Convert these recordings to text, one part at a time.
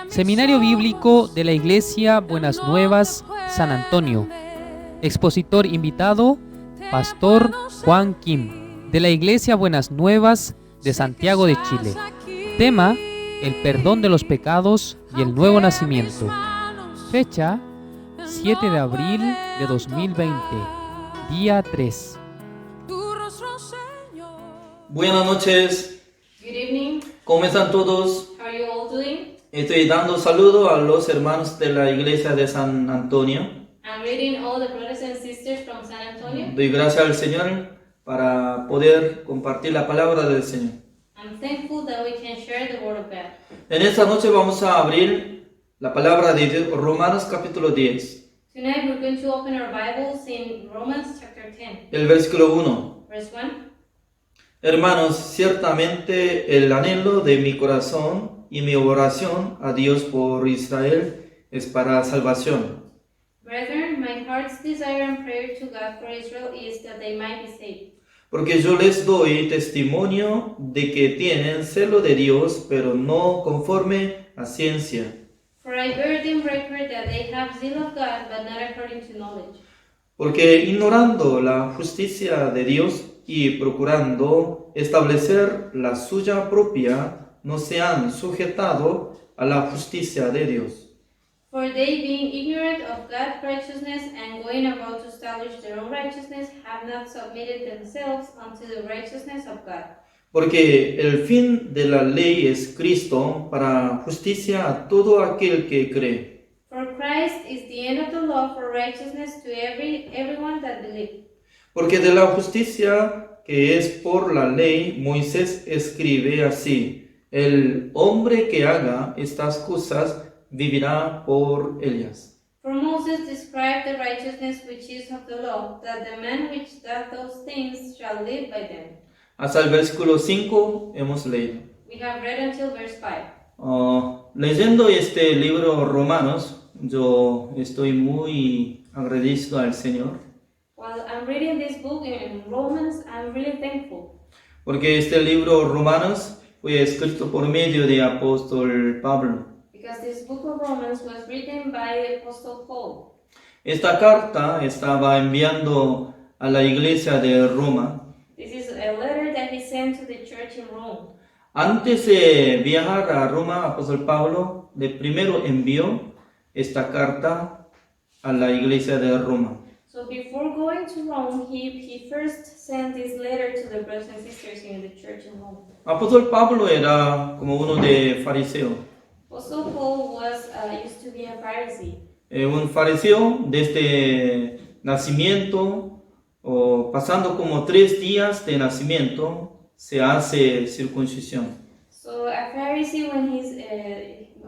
Seminario Bíblico de la Iglesia Buenas Nuevas, San Antonio. Expositor invitado, Pastor Juan Kim, de la Iglesia Buenas Nuevas de Santiago de Chile. Tema: el perdón de los pecados y el nuevo nacimiento. Fecha: 7 de abril de 2020, día 3. Buenas noches. Good evening. ¿Cómo están todos? How are you all doing? Estoy dando saludo a los hermanos de la iglesia de San Antonio. I'm reading all the brothers and sisters from San Antonio. Doy gracias al Señor para poder compartir la palabra del Señor. I'm thankful that we can share the word of God. En esta noche vamos a abrir la palabra de Dios, Romanos capítulo 10, Tonight we're going to open our Bibles in Romans chapter 10, el versículo 1. verse 1. Hermanos, ciertamente el anhelo de mi corazón y mi oración a Dios por Israel es para salvación. Brethren, my heart's desire and prayer to God for Israel is that they might be saved. Porque yo les doy testimonio de que tienen celo de Dios, pero no conforme a ciencia. For I bear them record that they have zeal of God, but not according to knowledge. Porque ignorando la justicia de Dios y procurando establecer la suya propia, no se han sujetado a la justicia de Dios. For they, being ignorant of God's righteousness and going about to establish their own righteousness, have not submitted themselves unto the righteousness of God. Porque el fin de la ley es Cristo para justicia a todo aquel que cree. For Christ is the end of the law for righteousness to everyone that believes. Porque de la justicia que es por la ley, Moisés escribe así: el hombre que haga estas cosas vivirá por ellas. For Moses described the righteousness which is of the law, that the man which doth those things shall live by them. Hasta el versículo 5 hemos leído. We have read until verse 5. Leyendo este libro Romanos, yo estoy muy agradecido al Señor. While I'm reading this book in Romans, I'm really thankful. Porque este libro Romanos fue escrito por medio de apóstol Pablo. Because this book of Romans was written by the Apostle Paul. Esta carta estaba enviando a la iglesia de Roma. This is a letter that he sent to the church in Rome. Antes de viajar a Roma, apóstol Pablo de primero envió esta carta a la iglesia de Roma. So before going to Rome, he first sent this letter to the brothers and sisters in the church in Rome. Apóstol Pablo era como uno de fariseo. Apostle Paul used to be a Pharisee. Un fariseo desde nacimiento, o pasando como 3 días de nacimiento, se hace circuncisión. So a Pharisee, when he's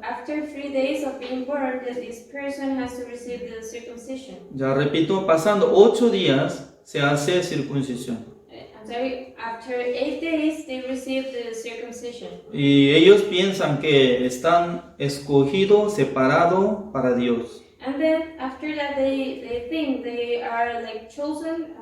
after 3 days of being born, that this person has to receive the circumcision. Ya repito, pasando 8 días se hace circuncisión. I'm sorry, after 8 days they receive the circumcision. Y ellos piensan que están escogidos, separados para Dios. And then after that they think they are like chosen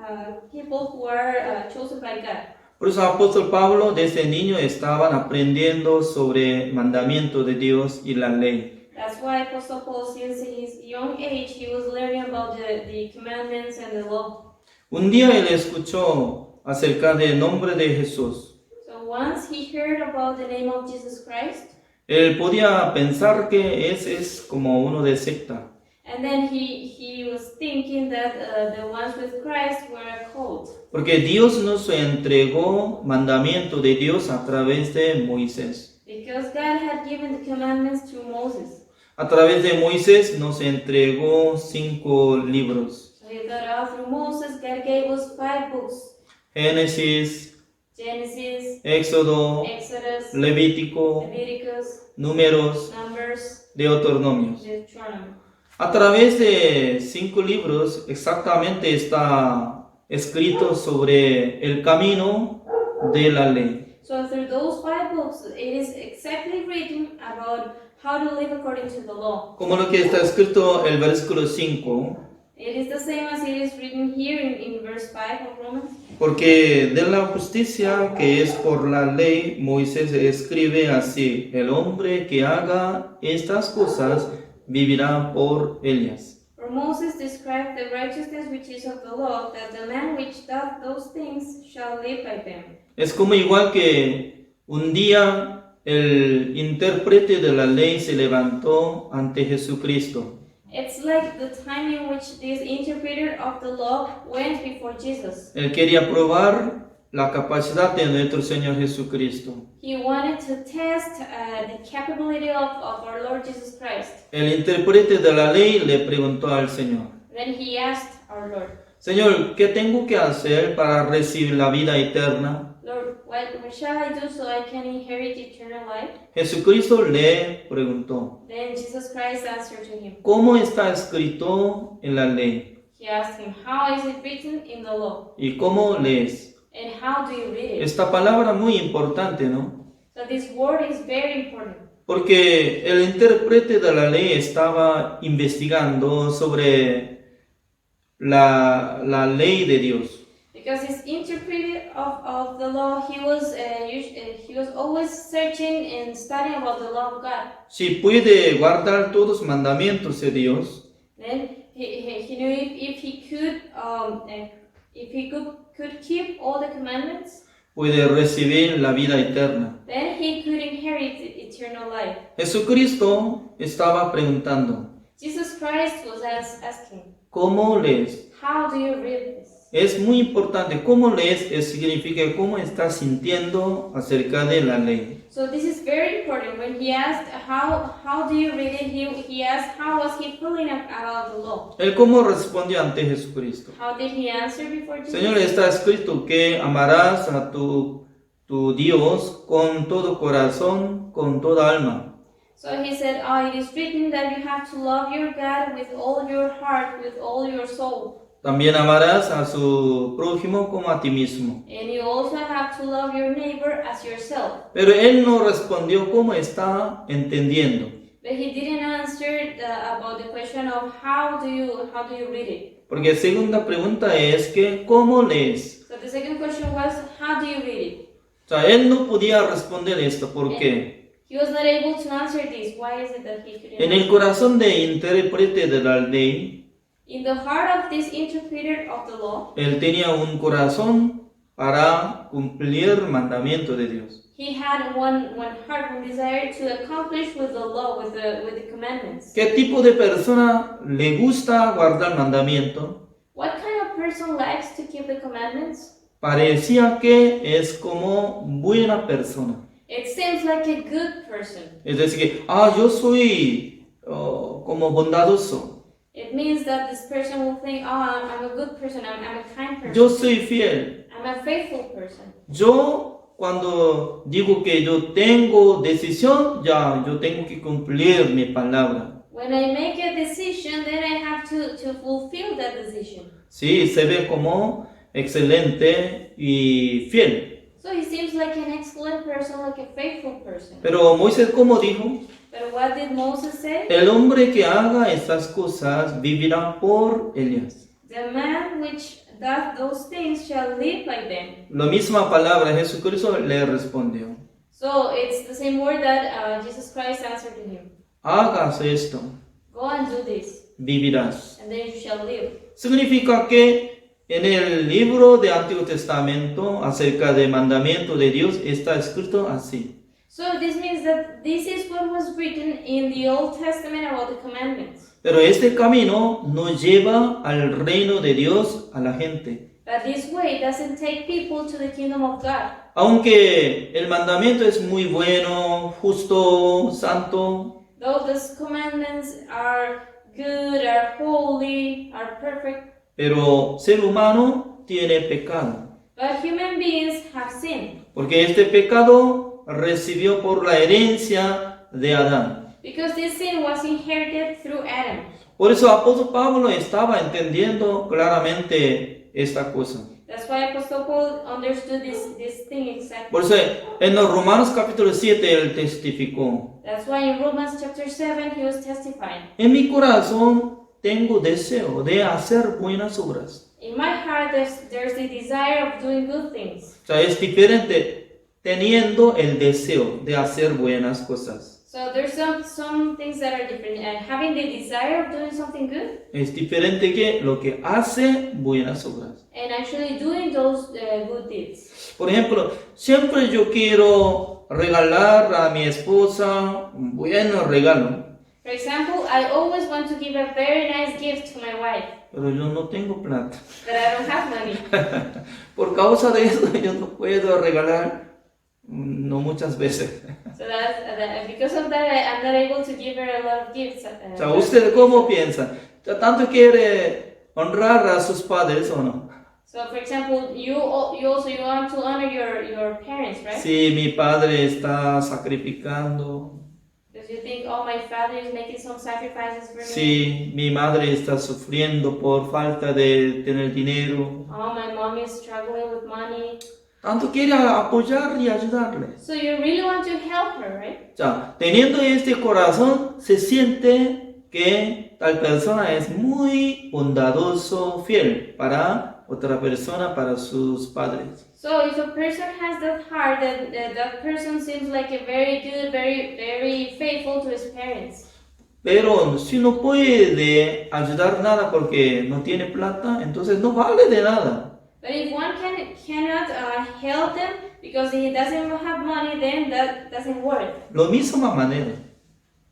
people who are chosen by God. Por eso apóstol Pablo desde niño estaban aprendiendo sobre el mandamiento de Dios y la ley. That's why Apostle Paul, since his young age, he was learning about the commandments and the law. Un día él escuchó acerca del nombre de Jesús. So once he heard about the name of Jesus Christ, Él podía pensar que ese es como uno de secta. and then he was thinking that the ones with Christ were a cult. Porque Dios nos entregó mandamiento de Dios a través de Moisés. Because God had given the commandments to Moses. A través de Moisés nos entregó 5 libros. So he thought, through Moses, God gave us 5 books. Génesis, Genesis, Éxodo, Exodus, Levítico, Leviticus, Números, Numbers, Deuteronomios. Deuteronomy. A través de 5 libros exactamente está escrito sobre el camino de la ley. So through those 5 books, it is exactly written about how to live according to the law. Como lo que está escrito el versículo 5, It is the same as it is written here in verse 5 of Romans. Porque de la justicia que es por la ley, Moisés escribe así: el hombre que haga estas cosas vivirá por ellas. For Moses described the righteousness which is of the law, that the man which doth those things shall live by them. Es como igual que un día el intérprete de la ley se levantó ante Jesucristo. It's like the time in which this interpreter of the law went before Jesus. Él quería probar la capacidad de nuestro Señor Jesucristo. He wanted to test the capability of our Lord Jesus Christ. El intérprete de la ley le preguntó al Señor: Then he asked our Lord, Señor, ¿qué tengo que hacer para recibir la vida eterna? Lord, what shall I do so I can inherit eternal life? Jesucristo le preguntó: Then Jesus Christ answered to him. ¿cómo está escrito en la ley? He asked him, how is it written in the law? ¿Y cómo lees? And how do you read it? Esta palabra muy importante, ¿no? So this word is very important. Porque el intérprete de la ley estaba investigando sobre la ley de Dios. Because his interpreter of the law, he was always searching and studying about the law of God. Si puede guardar todos los mandamientos de Dios, Then he knew if he could keep all the commandments, puede recibir la vida eterna. then he could inherit eternal life. Jesucristo estaba preguntando: Jesus Christ was asking, ¿cómo lees? how do you read this? Es muy importante. ¿Cómo lees? Significa cómo estás sintiendo acerca de la ley. So this is very important. When he asked how do you read it, he asked how was he feeling about the law. Él cómo respondió ante Jesucristo. How did he answer before Jesus? Señor, está escrito que amarás a tu Dios con todo corazón, con toda alma. So he said, it is written that you have to love your God with all your heart, with all your soul. También amarás a su prójimo como a ti mismo. And you also have to love your neighbor as yourself. Pero él no respondió cómo está entendiendo. But he didn't answer about the question of how do you read it. Porque segunda pregunta es que ¿cómo lees? So the second question was, how do you read it? O sea, él no podía responder esto. ¿Por qué? He was not able to answer this. Why is it that he couldn't En el answer? corazón de intérprete de la ley, In the heart of this interpreter of the law, él tenía un corazón para cumplir el mandamiento de Dios. he had one heart, one desire to accomplish with the law, with the commandments. ¿Qué tipo de persona le gusta guardar el mandamiento? What kind of person likes to keep the commandments? Parecía que es como buena persona. It seems like a good person. Es decir, que, yo soy como bondadoso. It means that this person will think, I'm a good person, I'm a kind person. Yo soy fiel. I'm a faithful person. Yo, cuando digo que yo tengo decisión, yo tengo que cumplir mi palabra. When I make a decision, then I have to fulfill that decision. Sí, se ve como excelente y fiel. So he seems like an excellent person, like a faithful person. Pero Moisés, ¿cómo dijo? But what did Moses say? El hombre que haga estas cosas vivirá por ellas. The man which doth those things shall live by them. La misma palabra Jesucristo le respondió: So it's the same word that Jesus Christ answered to him. hagas esto, Go and do this, vivirás. and then you shall live. Significa que en el libro de Antiguo Testamento acerca del mandamiento de Dios está escrito así. So this means that this is what was written in the Old Testament about the commandments. Pero este camino no lleva al reino de Dios a la gente. But this way doesn't take people to the kingdom of God. Aunque el mandamiento es muy bueno, justo, santo, Though those commandments are good, are holy, are perfect, pero ser humano tiene pecado. but human beings have sinned. Porque este pecado recibió por la herencia de Adán. Because this sin was inherited through Adam. Por eso apóstol Pablo estaba entendiendo claramente esta cosa. That's why Apostle Paul understood this thing exactly. Por eso en los Romanos capítulo 7 él testificó: That's why in Romans chapter 7 he was testifying. en mi corazón tengo deseo de hacer buenas obras. In my heart, there's the desire of doing good things. O sea, es diferente teniendo el deseo de hacer buenas cosas. So there's some things that are different. Having the desire of doing something good Es diferente que lo que hace buenas obras. and actually doing those good deeds. Por ejemplo, siempre yo quiero regalar a mi esposa un buen regalo, For example, I always want to give a very nice gift to my wife, pero yo no tengo plata. but I don't have money. Por causa de eso yo no puedo regalar, no muchas veces. So because of that, I'm not able to give her a lot of gifts. O sea, ¿usted cómo piensa? ¿Tanto quiere honrar a sus padres o no? So, for example, you want to honor your parents, right? Si mi padre está sacrificando, Because you think, oh, my father is making some sacrifices for me. si mi madre está sufriendo por falta de tener dinero, Oh, my mom is struggling with money. tanto quiere apoyar y ayudarle. So you really want to help her, right? O sea, teniendo este corazón, se siente que tal persona es muy bondadoso, fiel para otra persona, para sus padres. So if a person has that heart, that person seems like a very good, very faithful to his parents. Pero si no puede ayudar nada porque no tiene plata, entonces no vale de nada. But if one cannot help them because he doesn't have money, then that doesn't work. Lo misma manera.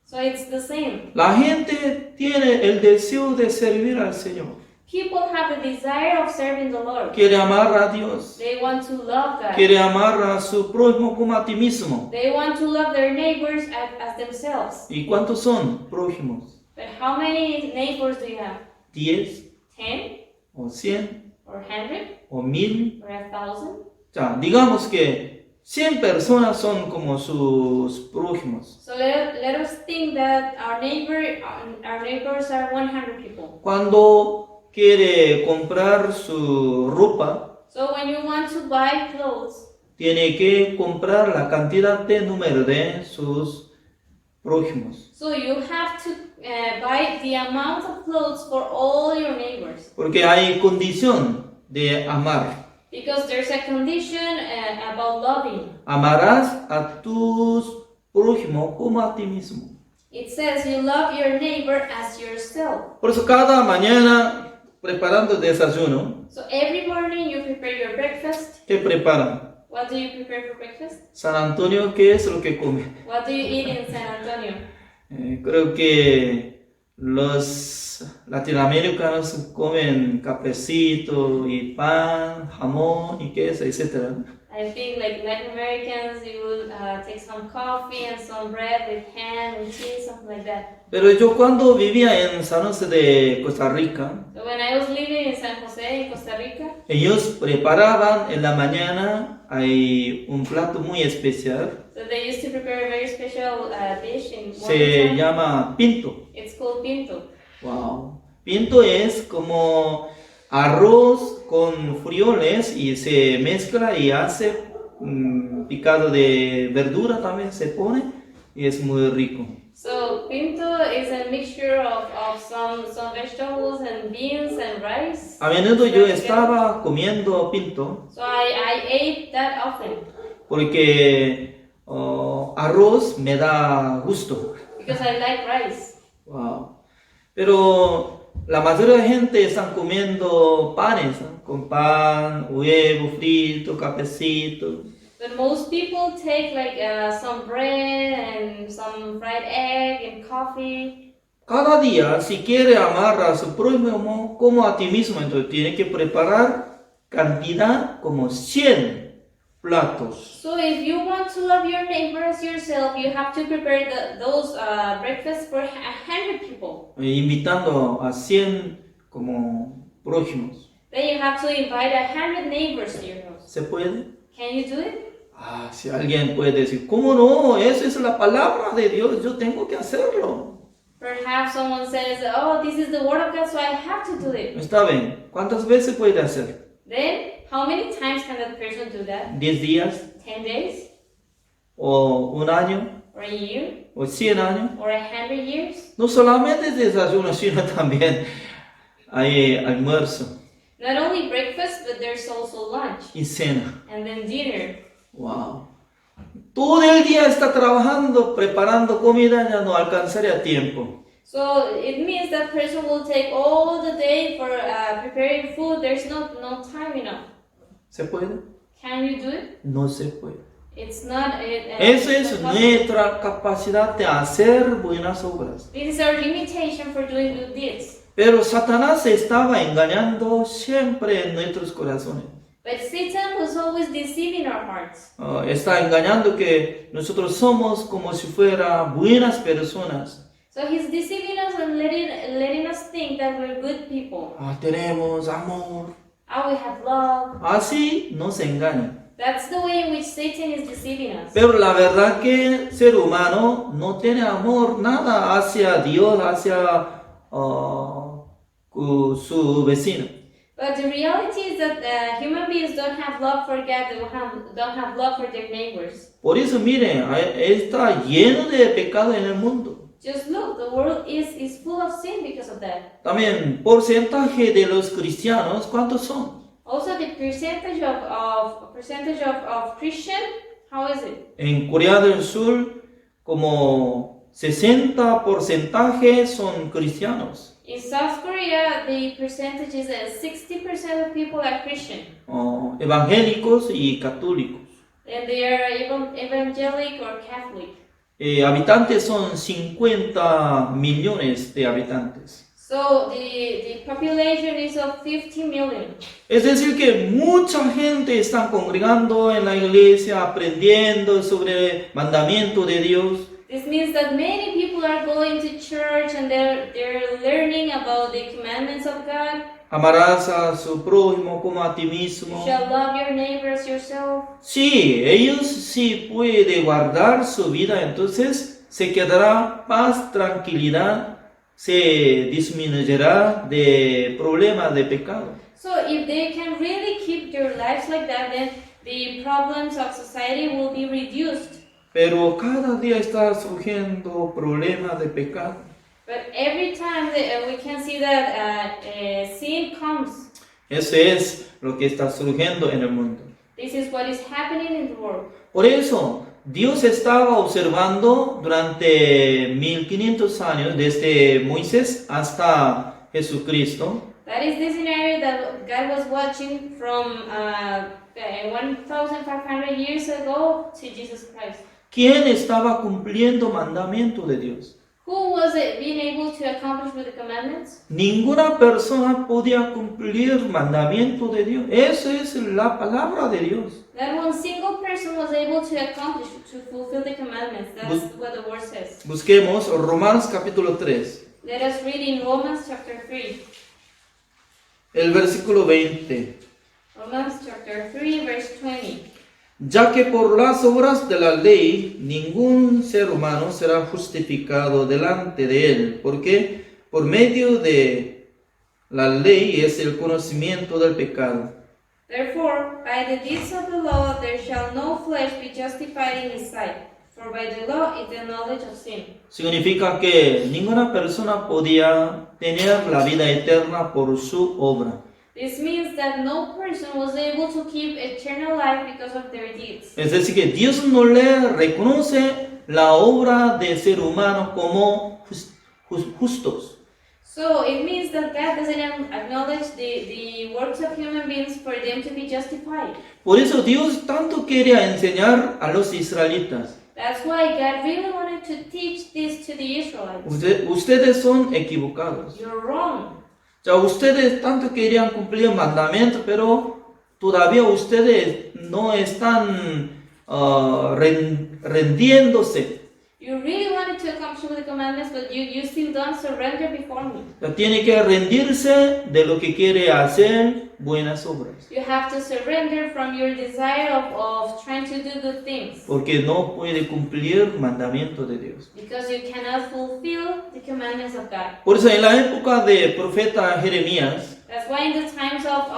So it's the same. La gente tiene el deseo de servir al Señor. People have the desire of serving the Lord. Quiere amar a Dios. They want to love God. Quiere amar a su prójimo como a ti mismo. They want to love their neighbors as themselves. ¿Y cuántos son prójimos? But how many neighbors do you have? ¿10 10 o 100 or 100 o 1000? or 1,000? O sea, digamos que 100 personas son como sus prójimos. So let us think that our neighbors are 100 people. Cuando quiere comprar su ropa, So when you want to buy clothes, tiene que comprar la cantidad de número de sus prójimos. so you have to buy the amount of clothes for all your neighbors. Porque hay condición de amar. Because there's a condition about loving. Amarás a tus prójimos como a ti mismo. It says you love your neighbor as yourself. Por eso cada mañana preparando el desayuno, So every morning you prepare your breakfast. ¿qué preparan? What do you prepare for breakfast? San Antonio, ¿qué es lo que come? What do you eat in San Antonio? Creo que los latinoamericanos comen cafecito y pan, jamón y queso, etc. I think like Latin Americans, you will take some coffee and some bread with ham and cheese, something like that. Pero yo cuando vivía en San José de Costa Rica, So when I was living in San Jose, in Costa Rica, ellos preparaban en la mañana, hay un plato muy especial, so they used to prepare a very special dish in se morning time. llama pinto. It's called pinto. Wow. Pinto es como arroz con frijoles y se mezcla y hace picado de verdura también se pone y es muy rico. So pinto is a mixture of some vegetables and beans and rice. A menudo yo estaba comiendo pinto So I ate that often porque arroz me da gusto. because I like rice. Wow. Pero la mayoría de gente están comiendo panes, ¿no? Con pan, huevo frito, cafecito. But most people take like some bread and some fried egg and coffee. Cada día, si quiere amar a su prójimo como a ti mismo, entonces tiene que preparar cantidad como 100 platos. So if you want to love your neighbor as yourself, you have to prepare those breakfasts for 100 people. Invitando a 100 como prójimos. Then you have to invite 100 neighbors to your house. ¿Se puede? Can you do it? Si alguien puede decir, ¿cómo no? Esa es la palabra de Dios, yo tengo que hacerlo. Perhaps someone says, oh, this is the word of God, so I have to do it. Está bien. ¿Cuántas veces puede hacer? Then, how many times can that person do that? 10 días 10 days? o un año. or a year, o 100 años. or 100 years. No solamente desayuno, sino también hay almuerzo Not only breakfast, but there's also lunch y cena. and then dinner. Wow. Todo el día está trabajando, preparando comida, ya no alcanzaría tiempo. So it means that person will take all the day for preparing food. There's no time enough. ¿Se puede? Can you do it? No se puede. It's not. Esa it's es not possible. nuestra capacidad de hacer buenas obras. This is our limitation for doing good deeds. Pero Satanás se estaba engañando siempre en nuestros corazones. But Satan was always deceiving our hearts. Está engañando que nosotros somos como si fueran buenas personas. So he's deceiving us and letting us think that we're good people. Tenemos amor. We have love. Así nos engañan. That's the way in which Satan is deceiving us. Pero la verdad que el ser humano no tiene amor nada hacia Dios, hacia su vecino. But the reality is that human beings don't have love for God, don't have love for their neighbors. Por eso miren, está lleno de pecado en el mundo. Just look, the world is full of sin because of that. También porcentaje de los cristianos, ¿cuántos son? Also, the percentage of Christian, how is it? En Corea del Sur, como 60% son cristianos. In South Korea, the percentage is that 60% of people are Christian, Evangélicos y católicos. and they are evangelic or Catholic. Habitantes son 50 millones de habitantes. So the population is of 50 million. Es decir que mucha gente está congregando en la iglesia, aprendiendo sobre el mandamiento de Dios. This means that many people are going to church and they're learning about the commandments of God. Amarás a su prójimo como a ti mismo. You shall love your neighbor as yourself. Sí, ellos sí pueden guardar su vida, entonces se quedará paz, tranquilidad, se disminuirá de problemas de pecado. So if they can really keep their lives like that, then the problems of society will be reduced. Pero cada día está surgiendo problemas de pecado. But every time that, we can see that sin comes. Eso es lo que está surgiendo en el mundo. This is what is happening in the world. Por eso, Dios estaba observando durante 1500 años, desde Moisés hasta Jesucristo, That is the scenario that God was watching from 1,500 years ago to Jesus Christ. ¿quién estaba cumpliendo mandamiento de Dios? Who was it being able to accomplish with the commandments? Ninguna persona podía cumplir mandamiento de Dios. Esa es la palabra de Dios. Not one single person was able to accomplish, to fulfill the commandments. That's what the word says. Busquemos Romanos capítulo 3, Let us read in Romans chapter 3. el versículo 20. Romans chapter 3, verse 20. Ya que por las obras de la ley ningún ser humano será justificado delante de él, porque por medio de la ley es el conocimiento del pecado. Therefore, by the deeds of the law there shall no flesh be justified in his sight, for by the law is the knowledge of sin. Significa que ninguna persona podía tener la vida eterna por su obra. This means that no person was able to keep eternal life because of their deeds. Es decir, que Dios no le reconoce la obra de ser humano como justos. So it means that God doesn't acknowledge the works of human beings for them to be justified. Por eso Dios tanto quería enseñar a los israelitas. That's why God really wanted to teach this to the Israelites. Ustedes son equivocados. You're wrong. Ya ustedes tanto querían cumplir el mandamiento, pero todavía ustedes no están rendiéndose. You really wanted to accomplish the commandments, but you still don't surrender before me. Ya tiene que rendirse de lo que quiere hacer buenas obras. You have to surrender from your desire of trying to do good things. Porque no puede cumplir el mandamiento de Dios. Because you cannot fulfill the commandments of God. Por eso en la época del profeta Jeremías, That's why in the times of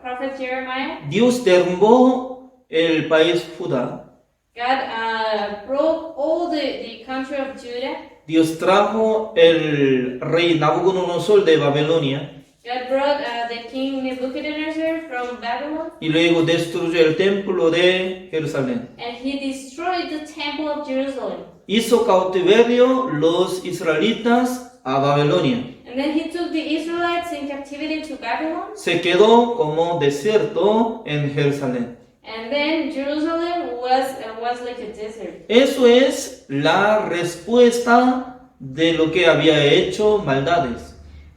Prophet Jeremiah, Dios derrumbó el país Judá. God broke all the country of Judah. Dios trajo el rey Nabucodonosor de Babilonia God brought the king Nebuchadnezzar from Babylon, y luego destruyó el templo de Jerusalén. and he destroyed the temple of Jerusalem. Hizo cautiverio los israelitas a Babilonia. And then he took the Israelites in captivity to Babylon, Se quedó como desierto en Jerusalén. and then Jerusalem was like a desert. Eso es la respuesta de lo que había hecho maldades.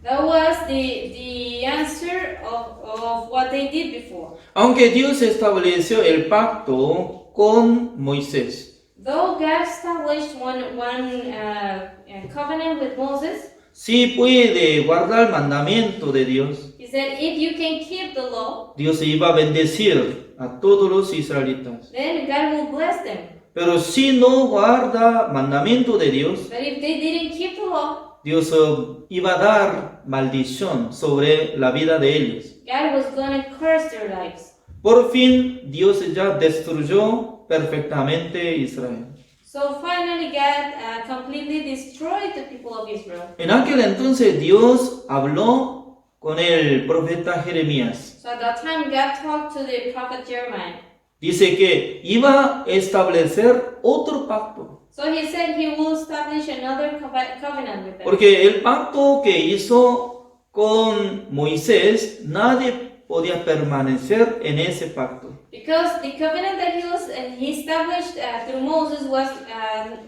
That was the answer of what they did before. Aunque Dios estableció el pacto con Moisés, Though God established one covenant with Moses, si puede guardar el mandamiento de Dios, he said, if you can keep the law, Dios iba a bendecir a todos los israelitas. then God will bless them. Pero si no guarda mandamiento de Dios, But if they didn't keep the law, Dios iba a dar maldición sobre la vida de ellos. God was going to curse their lives. Por fin, Dios ya destruyó perfectamente Israel. So finally, God completely destroyed the people of Israel. En aquel entonces Dios habló con el profeta Jeremías. So at that time, God talked to the prophet Jeremiah. Dice que iba a establecer otro pacto. So he said he will establish another covenant with them. Porque el pacto que hizo con Moisés, nadie podía permanecer en ese pacto. Because the covenant that he established through Moses was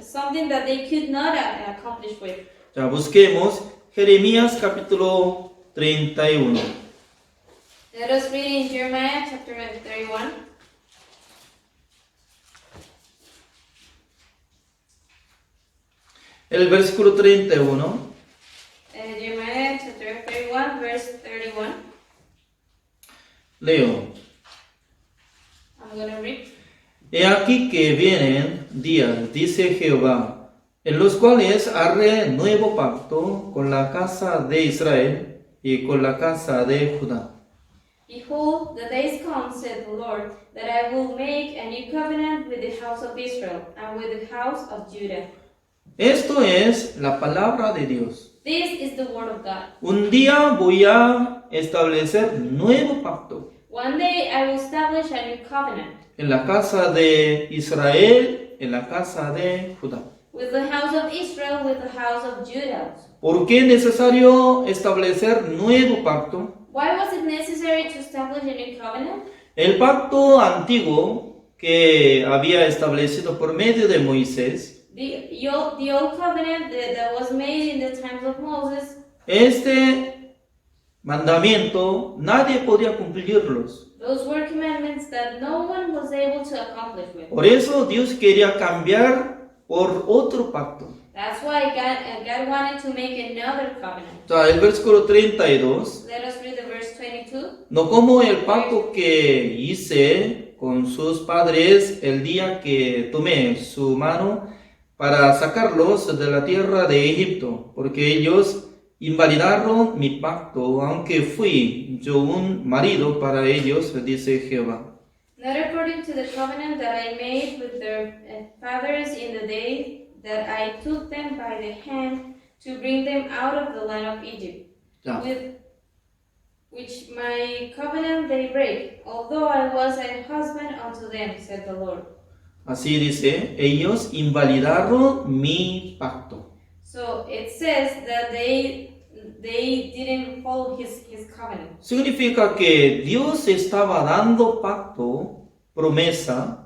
something that they could not accomplish with. Ya busquemos Jeremías capítulo 31. Let us read in Jeremiah chapter 31. El versículo 31. Jeremiah chapter 31, verse 31. Leo. I'm going to read. He aquí que vienen días, dice Jehová, en los cuales haré nuevo pacto con la casa de Israel y con la casa de Judá. Behold, the days come, said the Lord, that I will make a new covenant with the house of Israel and with the house of Judah. Esto es la palabra de Dios. This is the word of God. Un día voy a establecer nuevo pacto One day I will establish a new covenant en la casa de Israel, en la casa de Judá. with the house of Israel, with the house of Judah. ¿Por qué es necesario establecer nuevo pacto? Why was it necessary to establish a new covenant? El pacto antiguo que había establecido por medio de Moisés, The old covenant that was made in the times of Moses, este mandamiento nadie podía cumplirlos. those were commandments that no one was able to accomplish with. Por eso Dios quería cambiar por otro pacto. That's why God wanted to make another covenant. O sea, el versículo 32, Let us read the verse 22. no como el pacto que hice con sus padres el día que tomé su mano para sacarlos de la tierra de Egipto, porque ellos invalidaron mi pacto, aunque fui yo un marido para ellos, dice Jehová. Not according to the covenant that I made with their fathers in the day that I took them by the hand to bring them out of the land of Egypt, Ya. with which my covenant they break, although I was a husband unto them, said the Lord. Así dice, ellos invalidaron mi pacto. So it says that they didn't follow his covenant. Significa que Dios estaba dando pacto, promesa,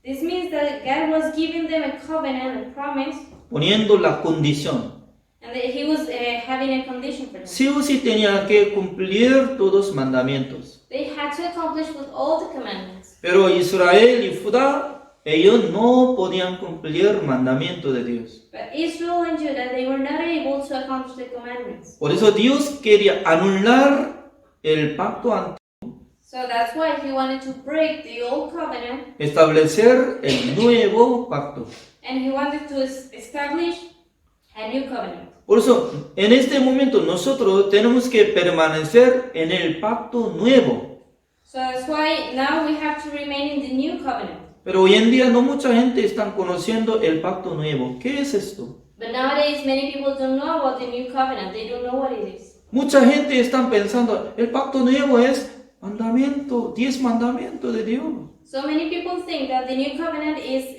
This means that God was giving them a covenant, a promise, poniendo la condición. and that he was having a condition for them. Sí o sí tenía que cumplir todos los mandamientos. They had to accomplish with all the commandments. Pero Israel y Judá, ellos no podían cumplir mandamiento de Dios. But Israel and Judah, they were not able to accomplish the commandments. Por eso Dios quería anular el pacto antiguo, So that's why he wanted to break the old covenant, establecer el nuevo pacto. and he wanted to establish a new covenant. Por eso, en este momento nosotros tenemos que permanecer en el pacto nuevo. So that's why now we have to remain in the new covenant. Pero hoy en día no mucha gente está conociendo el pacto nuevo. ¿Qué es esto? But nowadays, many people don't know about the new covenant. They don't know what it is. Mucha gente está pensando, el pacto nuevo es mandamiento, 10 mandamientos de Dios. So many people think that the new covenant is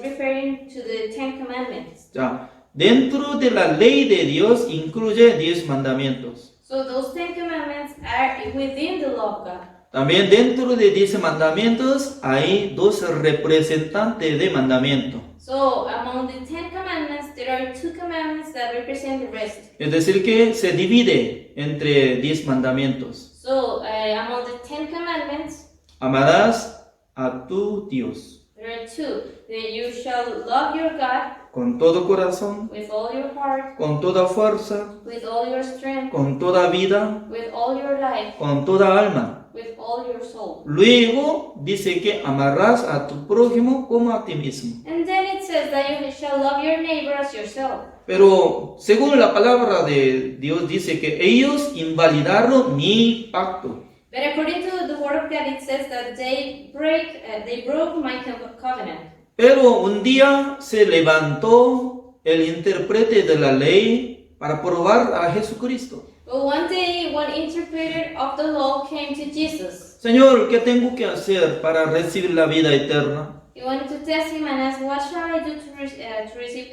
referring to the 10 commandments. Ya, dentro de la ley de Dios incluye 10 mandamientos. So those 10 commandments are within the law of God. También dentro de 10 mandamientos hay 2 representantes de mandamiento. So among the 10 commandments, there are 2 commandments that represent the rest. Es decir, que se divide entre 10 mandamientos. So among the 10 commandments, Amarás a tu Dios there are 2. That you shall love your God con todo corazón, with all your heart, con toda fuerza, with all your strength, con toda vida, with all your life, con toda alma. with all your soul. Luego dice que amarás a tu prójimo como a ti mismo. And then it says that you shall love your neighbor as yourself. Pero según la palabra de Dios dice que ellos invalidaron mi pacto. But according to the word of God, it says that they broke my covenant. Pero un día se levantó el intérprete de la ley para probar a Jesucristo. But one day, one interpreter of the law came to Jesus. Señor, ¿qué tengo que hacer para recibir la vida eterna? He wanted to test him and ask, what shall I do to receive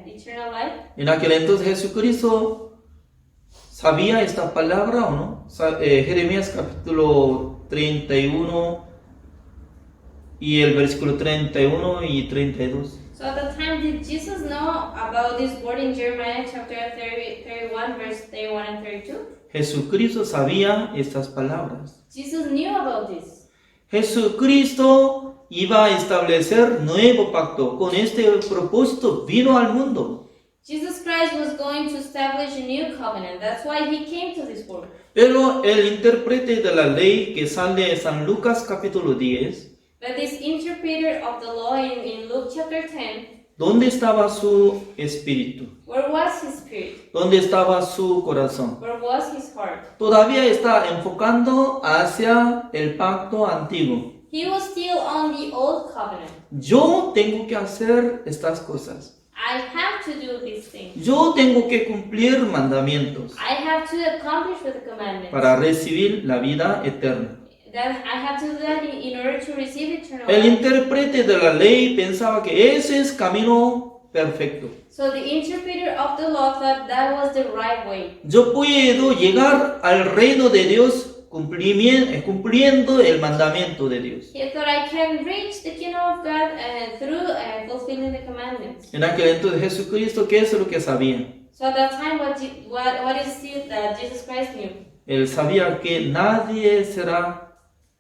eternal life? En aquel entonces Jesucristo sabía esta palabra o no. Jeremías capítulo 31 y el versículo 31 y 32. So at the time, did Jesus know about this word in Jeremiah chapter 31, verse 31 and 32? Jesucristo sabía estas palabras. Jesus knew about this. Jesucristo iba a establecer nuevo pacto. Con este propósito vino al mundo. Jesus Christ was going to establish a new covenant. That's why he came to this world. Pero el intérprete de la ley que sale de San Lucas capítulo 10, But this interpreter of the law in Luke chapter 10, ¿dónde estaba su espíritu? where was his spirit? ¿Dónde estaba su corazón? Where was his heart? Todavía está enfocando hacia el pacto antiguo. He was still on the old covenant. Yo tengo que hacer estas cosas. I have to do these things. Yo tengo que cumplir mandamientos I have to accomplish with the commandments. para recibir la vida eterna. That I have to do that in order to receive eternal El life. intérprete de la ley pensaba que ese es camino perfecto. So the interpreter of the law thought that was the right way. Yo puedo llegar al reino de Dios cumpliendo el mandamiento de Dios. He thought I can reach the kingdom of God through fulfilling the commandments. En aquel entonces Jesucristo, ¿qué es lo que sabía? So at that time, what is it that Jesus Christ knew? Él sabía que nadie será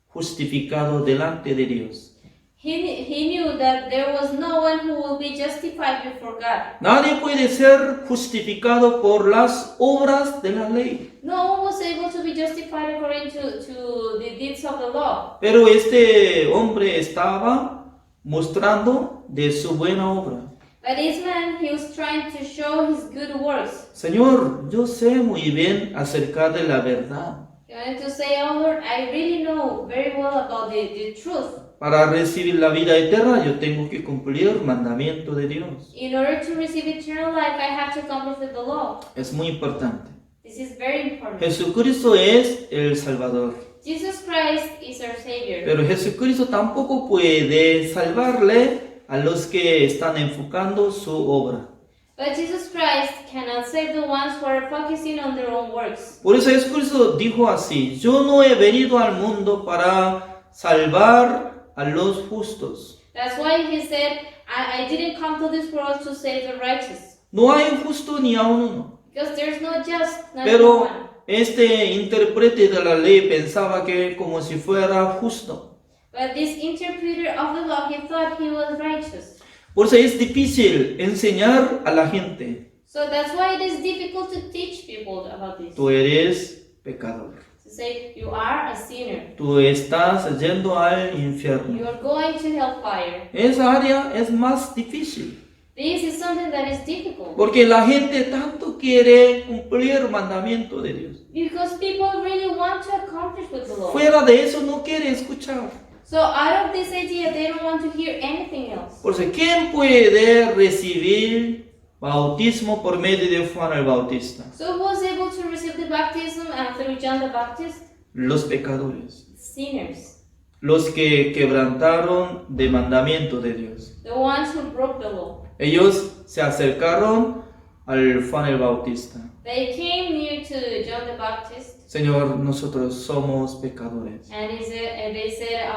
justificado delante de Dios. He knew that there was no one who will be justified before God. Nadie puede ser justificado por las obras de la ley. No one was able to be justified according to the deeds of the law. Pero este hombre estaba mostrando de su buena obra. But this man, he was trying to show his good works. Señor, yo sé muy bien acerca de la verdad. He wanted to say, oh Lord, I really know very well about the truth. Para recibir la vida eterna yo tengo que cumplir el mandamiento de Dios. In order to receive eternal life, I have to accomplish with the law. Es muy importante. This is very important. Jesucristo es el Salvador. Jesus Christ is our Savior. Pero Jesucristo tampoco puede salvarle a los que están enfocando su obra. But Jesus Christ cannot save the ones who are focusing on their own works. Por eso Jesucristo dijo así: yo no he venido al mundo para salvar a los justos. That's why he said, I didn't come to this world to save the righteous. No hay justo ni aun uno. Because there's no just, not Pero one. este intérprete de la ley pensaba que como si fuera justo. But this interpreter of the law, he thought he was righteous. Por eso es difícil enseñar a la gente: So that's why it is difficult to teach people about this. tú eres pecador. To say, you are a sinner. Tú estás yendo al You infierno. are going to hellfire. Esa área es más difícil. This is something that is difficult. Porque la gente tanto quiere cumplir el mandamiento de Dios. Because people really want to accomplish with the law. Fuera de eso no quiere escuchar. So out of this idea, they don't want to hear anything else. Por eso, ¿quién puede recibir bautismo por medio de Juan el Bautista? So who was able to receive the baptism through John the Baptist? Los pecadores, Sinners. los que quebrantaron de mandamiento de Dios. The ones who broke the law. Ellos se acercaron al Juan el Bautista. They came near to John the Baptist Señor, nosotros somos pecadores. and they said,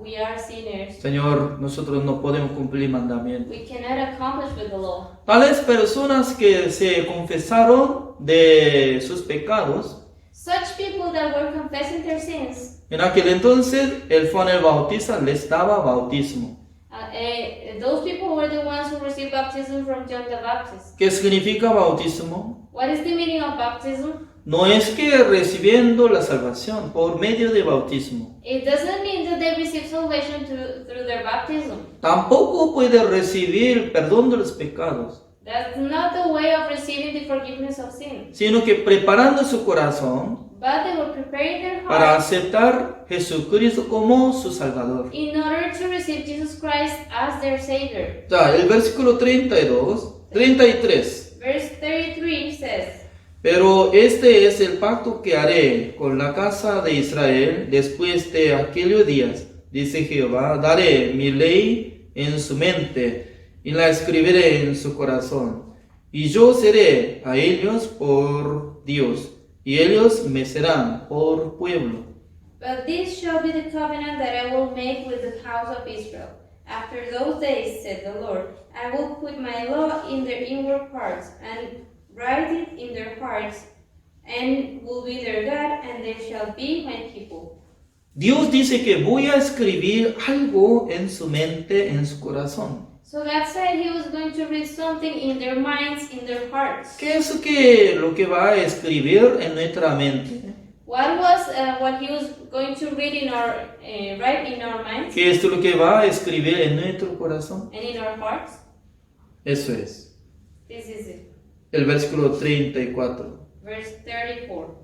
we are sinners. Señor, nosotros no podemos cumplir mandamientos. We cannot accomplish with the law. Tales personas que se confesaron de sus pecados, Such people that were confessing their sins, en aquel entonces el Juan el Bautista les daba bautismo. those people were the ones who received baptism from John the Baptist. ¿Qué significa bautismo? What is the meaning of baptism? No es que recibiendo la salvación por medio de bautismo. It doesn't mean that they receive salvation through their baptism. Tampoco puede recibir perdón de los pecados, That's not the way of receiving the forgiveness of sin. sino que preparando su corazón But they were preparing their para hearts aceptar Jesucristo como su Salvador. in order to receive Jesus Christ as their Savior. Ya, el versículo 33. Verse 33 says, Pero este es el pacto que haré con la casa de Israel después de aquellos días, dice Jehová, daré mi ley en su mente y la escribiré en su corazón. Y yo seré a ellos por Dios, y ellos me serán por pueblo. But this shall be the covenant that I will make with the house of Israel. After those days, said the Lord, I will put my law in their inward parts, and write it in their hearts, and will be their God, and they shall be my people. Dios dice que voy a escribir algo en su mente, en su corazón. So God said He was going to read something in their minds, in their hearts. ¿Qué es lo que va a escribir en nuestra mente? What was what He was going to read in our write in our minds ¿Qué es lo que va a escribir en nuestro corazón? and in our hearts? Eso es. This is it. El versículo 34. Verse 34.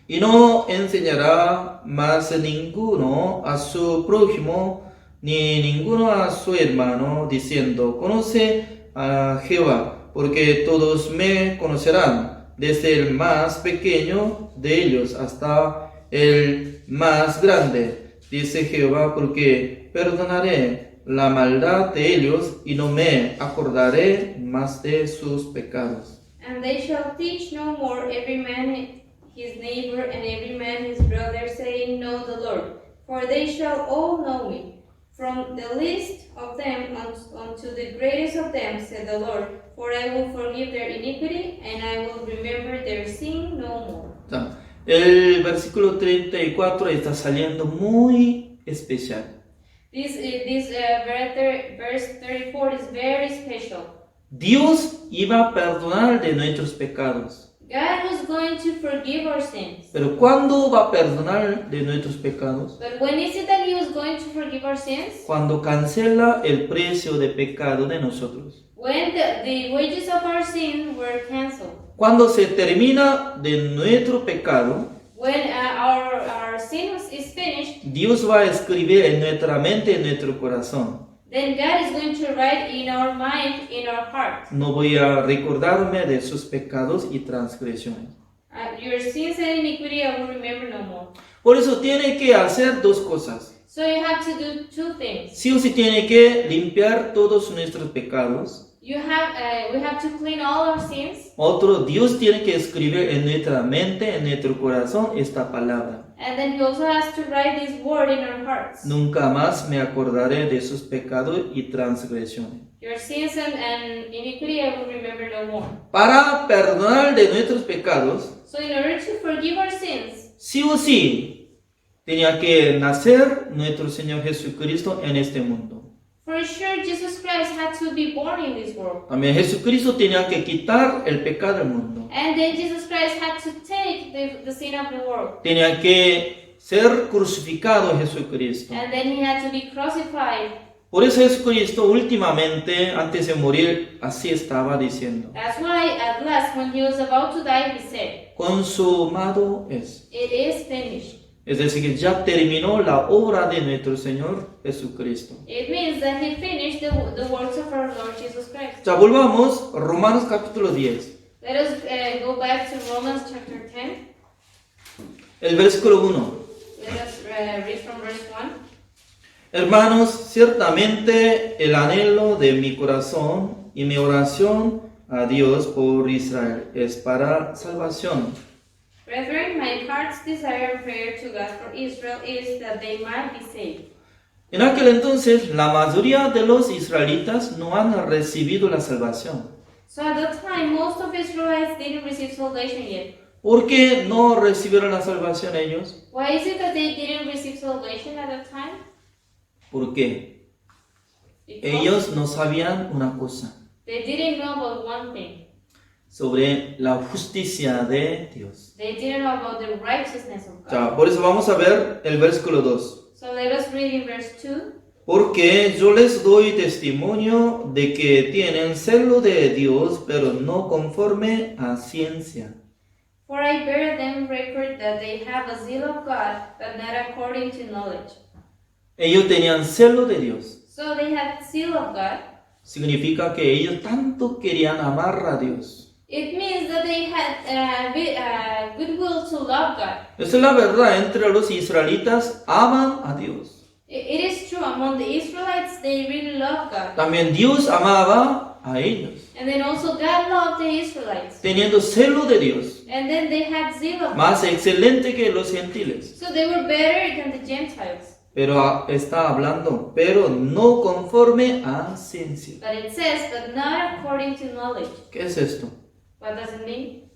Y no enseñará más ninguno a su prójimo, ni ninguno a su hermano, diciendo, conoce a Jehová, porque todos me conocerán, desde el más pequeño de ellos hasta el más grande, dice Jehová, porque perdonaré la maldad de ellos y no me acordaré más de sus pecados. And they shall teach no more every man his neighbor and every man his brother, saying, Know the Lord. For they shall all know me, from the least of them unto the greatest of them, said the Lord. For I will forgive their iniquity, and I will remember their sin no more. El versículo 34 está saliendo muy especial. This verse 34 is very special. Dios iba a perdonar de nuestros pecados. God was going to forgive our sins. Pero ¿cuándo va a perdonar de nuestros pecados? But when is it that He was going to forgive our sins? Cuando cancela el precio de pecado de nosotros. When the wages of our sin were canceled. Cuando se termina de nuestro pecado, When our sin is finished, Dios va a escribir en nuestra mente, en nuestro corazón. then God is going to write in our mind, in our heart. No voy a recordarme de sus pecados y transgresiones. Your sins and iniquity I will remember no more. Por eso tiene que hacer dos cosas. So you have to do two things. Sí o sí tiene que limpiar todos nuestros pecados. We have to clean all our sins, Otro, Dios tiene que escribir en nuestra mente, en nuestro corazón, esta palabra. and then He also has to write this word in our hearts. Nunca más me acordaré de sus pecados y transgresiones. Your sins and iniquity I will remember no more. Para perdonar de nuestros pecados, So in order to forgive our sins, sí o sí, tenía que nacer nuestro Señor Jesucristo en este mundo. for sure Jesus Christ had to be born in this world. También Jesucristo tenía que quitar el pecado del mundo. And then Jesus Christ had to take the sin of the world. Tenía que ser crucificado Jesucristo. And then He had to be crucified. Por eso Jesucristo últimamente, antes de morir, así estaba diciendo. That's why at last when He was about to die, He said, Consumado es. It is finished. Es decir, que ya terminó la obra de nuestro Señor Jesucristo. It means that he finished the works of our Lord Jesus Christ. 자, volvamos, Romanos capítulo 10. Let us go back to Romans chapter 10. El versículo 1. Let us read from verse 1. Hermanos, ciertamente el anhelo de mi corazón y mi oración a Dios por Israel es para salvación. Brethren, my heart's desire and prayer to God for Israel is that they might be saved. En aquel entonces, la mayoría de los israelitas no han recibido la salvación. So at that time, most of Israelites didn't receive salvation yet. ¿Por qué no recibieron la salvación ellos? Why is it that they didn't receive salvation at that time? ¿Por qué? Because Ellos no sabían una cosa they didn't know about one thing. sobre la justicia de Dios. They didn't know about the righteousness of God. Ya, por eso vamos a ver el versículo 2. So let us read in verse 2. Porque yo les doy testimonio de que tienen celo de Dios, pero no conforme a ciencia. For I bear them record that they have a zeal of God, but not according to knowledge. Ellos tenían celo de Dios. So they had zeal of God. Significa que ellos tanto querían amar a Dios. It means that they had goodwill to love God. Esa es la verdad, entre los israelitas aman a Dios. It is true, among the Israelites, they really love God. También Dios amaba a ellos, And then also God loved the Israelites. teniendo celo de Dios, And then they had zeal of God. más excelente que los gentiles. So they were better than the Gentiles. Pero está hablando, pero no conforme a ciencia. But it says, but not according to knowledge. ¿Qué es esto? What does it mean?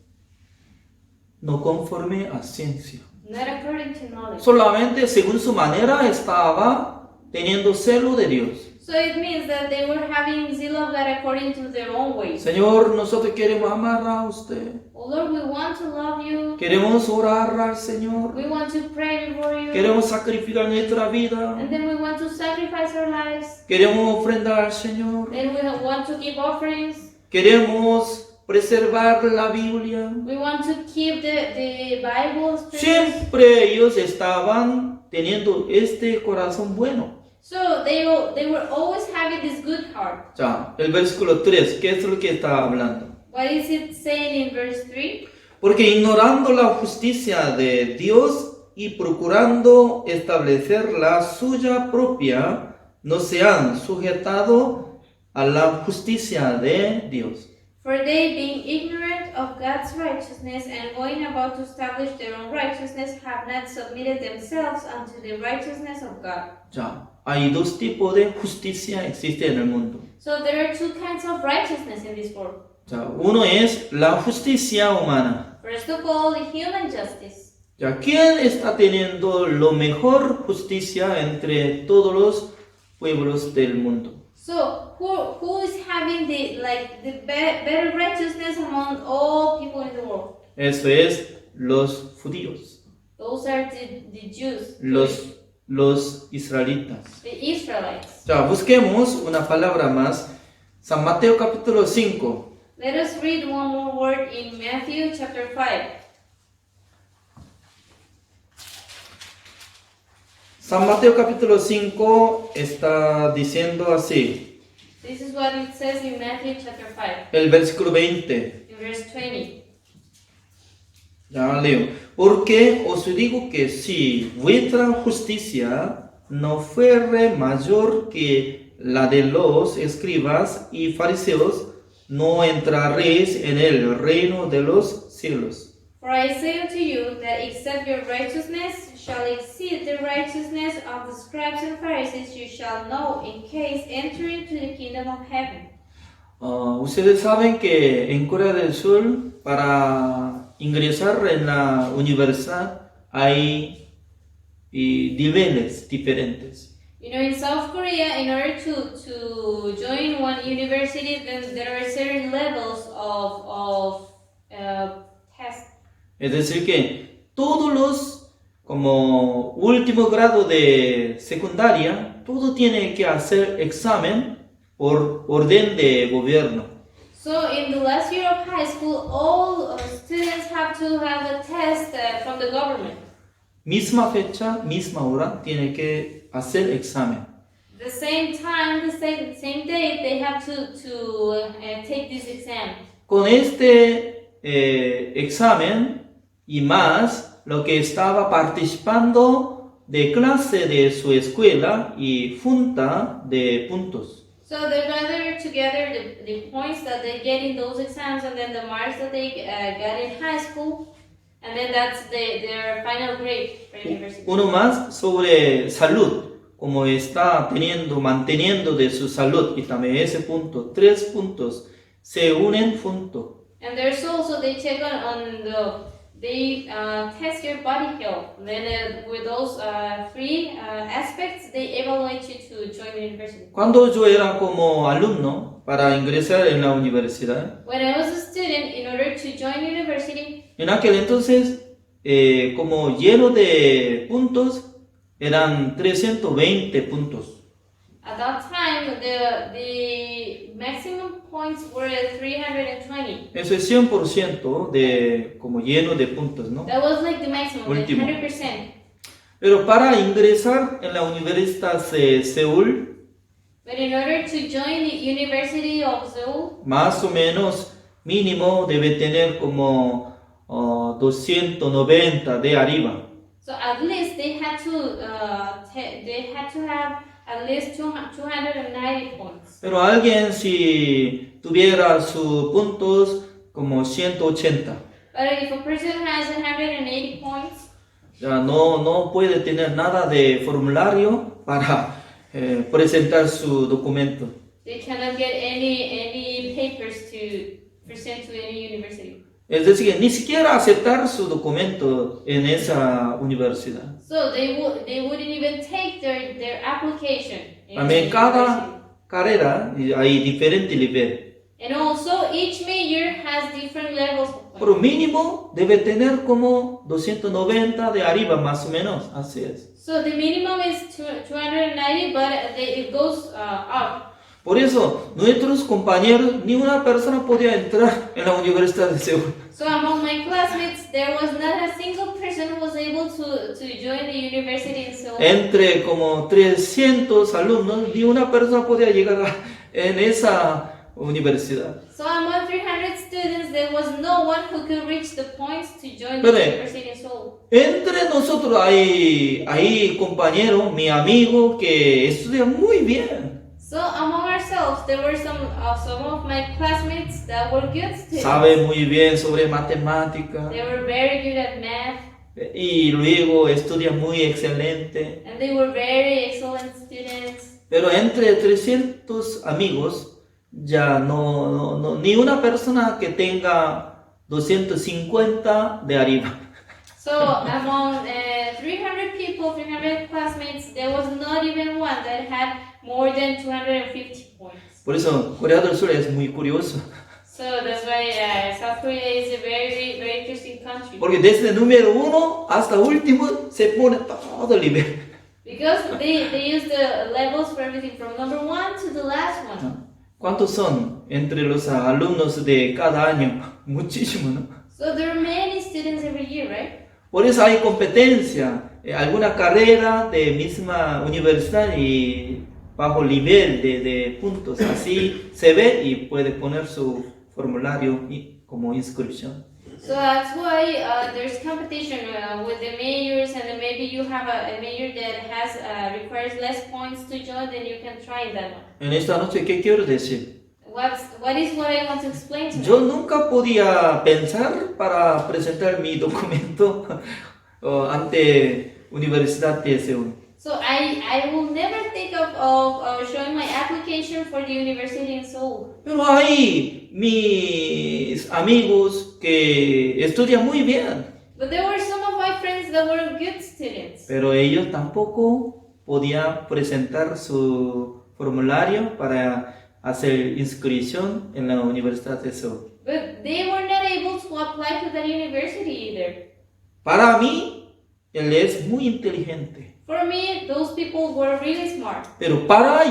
No conforme a ciencia. Not according to knowledge. Solamente según su manera estaba teniendo celo de Dios. So it means that they were having zeal of God according to their own ways. Señor, nosotros queremos amar a usted. Oh Lord, we want to love you. Queremos orar al Señor. We want to pray before you. Queremos sacrificar nuestra vida. And then we want to sacrifice our lives. Queremos ofrendar al Señor. Then we want to give offerings. Queremos preservar la Biblia. We want to keep the Bible straight. Siempre ellos estaban teniendo este corazón bueno. So they were always having this good heart. Ya, el versículo 3, ¿qué es lo que está hablando? What is it saying in verse 3? Porque ignorando la justicia de Dios y procurando establecer la suya propia, no se han sujetado a la justicia de Dios. For they, being ignorant of God's righteousness and going about to establish their own righteousness, have not submitted themselves unto the righteousness of God. Ya, hay dos tipos de justicia existe en el mundo. So there are two kinds of righteousness in this world. Ya, uno es la justicia humana. First of all, the human justice. Ya, ¿quién está teniendo lo mejor justicia entre todos los pueblos del mundo? So who is having the better righteousness among all people in the world? Eso es los judíos, Those are the Jews, los israelitas. the Israelites. Ya, busquemos una palabra más. San Mateo capítulo 5. Let us read one more word in Matthew chapter 5. San Mateo capítulo 5 está diciendo así, This is what it says in Matthew chapter 5, el versículo 20. in verse 20. Ya leo. Porque os digo que si vuestra justicia no fuere mayor que la de los escribas y fariseos, no entraréis en el reino de los cielos. For I say unto you that except your righteousness shall exceed the righteousness of the scribes and Pharisees, you shall no in case enter into the kingdom of heaven. Ustedes saben que en Corea del Sur, para ingresar en la universidad, hay niveles diferentes. You know, in South Korea, in order to join one university, then there are certain levels of tests. Es decir, que todos los, como último grado de secundaria, todo tiene que hacer examen por orden de gobierno. So in the last year of high school, all students have to have a test from the government. misma fecha, misma hora, tiene que hacer examen. The same time, the same date, they have to take this exam. Con este examen y más, lo que estaba participando de clase de su escuela y junta de puntos. So they gather together the points that they get in those exams and then the marks that they got in high school, and then that's their final grade for university. Uno más sobre salud, como está manteniendo de su salud y también ese punto, 3 puntos se unen juntos. And there's also they check they test your body health. Then with those 3 aspects, they evaluate you to join the university. Cuando yo era como alumno para ingresar en la universidad, When I was a student, in order to join university, en aquel entonces, como lleno de puntos, eran 320 puntos. at that time, the maximum points were 320. Eso es 100% de como lleno de puntos, ¿no? That was like the maximum, like Último. 100%. Pero para ingresar en la Universidad de Seúl, But in order to join the University of Seoul, más o menos mínimo debe tener como 290 de arriba. so at least they had to have at least 290 points. Pero alguien si tuviera sus puntos como 180, But if a person has 180 points, ya no puede tener nada de formulario para presentar su documento. they cannot get any papers to present to any university. Es decir, ni siquiera aceptar su documento en esa universidad. So they wouldn't even take their application. In También the cada university. carrera hay diferente nivel. And also each major has different levels of points. Pero mínimo debe tener como 290 de arriba más o menos, así es. So the minimum is 290, but it goes up. Por eso, nuestros compañeros, ni una persona podía entrar en la Universidad de Seúl. So among my classmates, there was not a single person who was able to join the university in Seoul. Entre como 300 alumnos, ni una persona podía llegar en esa universidad. So among 300 students, there was no one who could reach the points to join the Pero, university in Seoul. Entre nosotros hay compañero, mi amigo, que estudia muy bien. So among ourselves, there were some of my classmates that were good students. Sabe muy bien sobre matemática They were very good at math, y luego estudia muy excelente. and they were very excellent students. Pero entre 300 amigos, ya ni una persona que tenga 250 de arriba. So among 300 people, 300 classmates, there was not even one that had more than 250 points. Por eso Corea del Sur es muy curioso, So that's why South Korea is a very, very interesting country. porque desde el número 1 hasta último se pone todo el nivel. Because they use the levels for everything from number 1 to the last one. ¿Cuántos son entre los alumnos de cada año? Muchísimo, ¿no? So there are many students every year, right? Por eso hay competencia, alguna carrera de misma universidad y bajo nivel de puntos. Así se ve y puede poner su formulario como inscripción. So that's why there's competition with the majors, and then maybe you have a major that has requires less points to join, then you can try that one. En esta noche, ¿qué quiero decir? What is what I want to explain to Yo you? nunca podía pensar para presentar mi documento ante Universidad de Seúl. So I will never think of showing my application for the university in Seoul. Pero hay mis amigos que estudian muy bien, But there were some of my friends that were good students. pero ellos tampoco podían presentar su formulario para hacer inscripción en la Universidad de Seúl. But they were not able to apply to that university either. Para mí, él es muy inteligente, For me, those people were really smart. pero para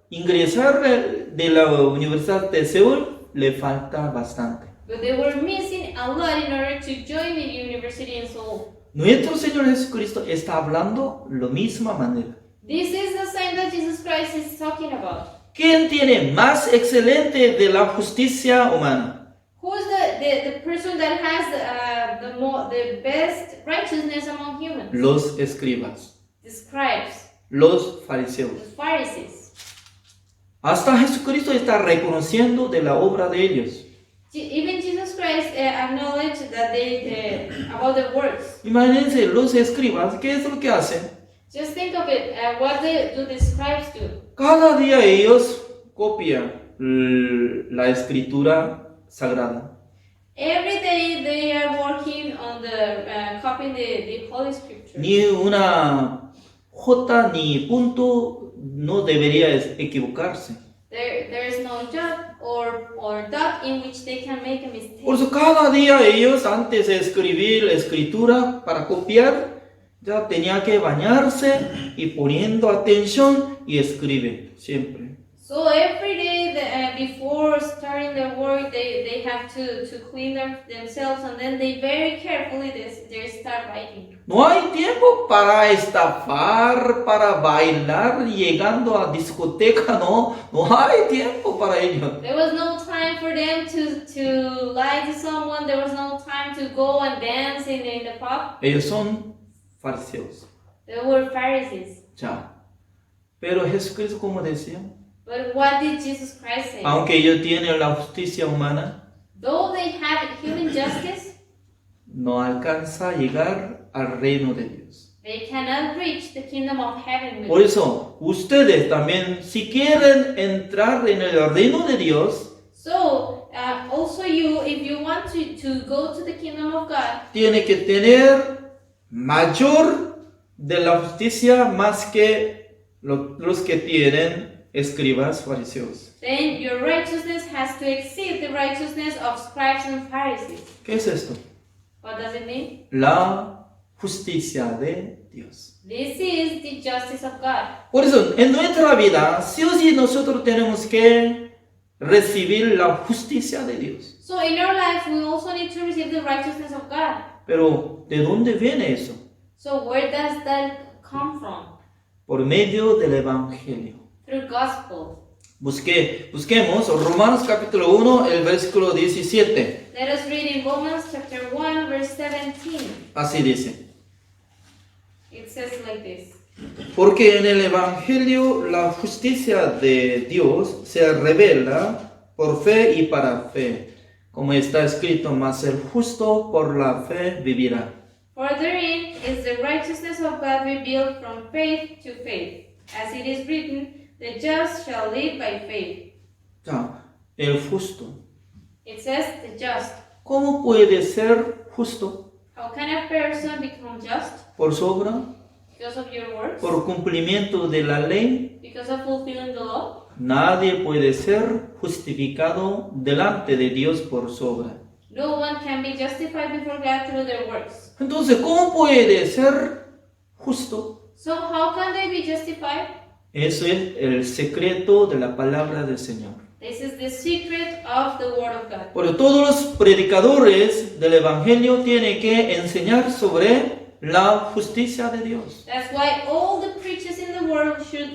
ingresar de la Universidad de Seúl, le falta bastante. But they were missing a lot in order to join the university in Seoul. nuestro Señor Jesucristo está hablando la misma manera. This is the sign that Jesus Christ is talking about. ¿Quién tiene más excelente de la justicia humana? Who is the person that has the best righteousness among humans? Los escribas, The scribes, los fariseos. the Pharisees. Hasta Jesucristo está reconociendo de la obra de ellos. Even Jesus Christ acknowledged that about the works. Imagínense, los escribas, ¿qué es lo que hacen? Just think of it. What do the scribes do? Cada día ellos copian la escritura sagrada. Every day they are working on copying the Holy Scripture. Ni una jota ni punto no debería equivocarse. There is no jot or dot in which they can make a mistake. Por eso cada día ellos, antes de escribir la escritura para copiar, ya tenía que bañarse y poniendo atención y escribe siempre. So every day before starting their work, they have to clean themselves, and then they very carefully they start writing. No hay tiempo para estafar, para bailar, llegando a discoteca, no hay tiempo para ello. There was no time for them to lie to someone. There was no time to go and dance in the pub. Ellos son fariseos. They were Pharisees. Ya. Pero Jesucristo, como decía, But what did Jesus Christ say? aunque ellos tienen la justicia humana, Though they have human justice, no alcanza a llegar al reino de Dios. they cannot reach the kingdom of heaven. Por eso, ustedes también, si quieren entrar en el reino de Dios, So, also you, if you want to go to the kingdom of God, tiene que tener mayor de la justicia más que los que tienen escribas fariseos. then your righteousness has to exceed the righteousness of scribes and Pharisees. ¿Qué es esto? What does it mean? La justicia de Dios. This is the justice of God. Por eso, en nuestra vida, sí o sí nosotros tenemos que recibir la justicia de Dios. So in our life, we also need to receive the righteousness of God. Pero, ¿de dónde viene eso? So where does that come from? Por medio del Evangelio. Through gospel. Busquemos Romanos capítulo 1, el versículo 17. Let us read in Romans chapter 1, verse 17. Así dice. It says like this. Porque en el Evangelio la justicia de Dios se revela por fe y para fe, como está escrito, mas el justo por la fe vivirá. For therein is the righteousness of God revealed from faith to faith. As it is written, the just shall live by faith. Ya, el justo. It says the just. ¿Cómo puede ser justo? How can a person become just? ¿Por su obra? Because of your works? ¿Por cumplimiento de la ley? Because of fulfilling the law? Nadie puede ser justificado delante de Dios por su obra. No one can be justified before God through their works. Entonces, ¿cómo puede ser justo? So how can they be justified? Eso es el secreto de la palabra del Señor. This is the secret of the word of God. Por todos los predicadores del Evangelio tienen que enseñar sobre la justicia de Dios. That's why all the preachers in the world should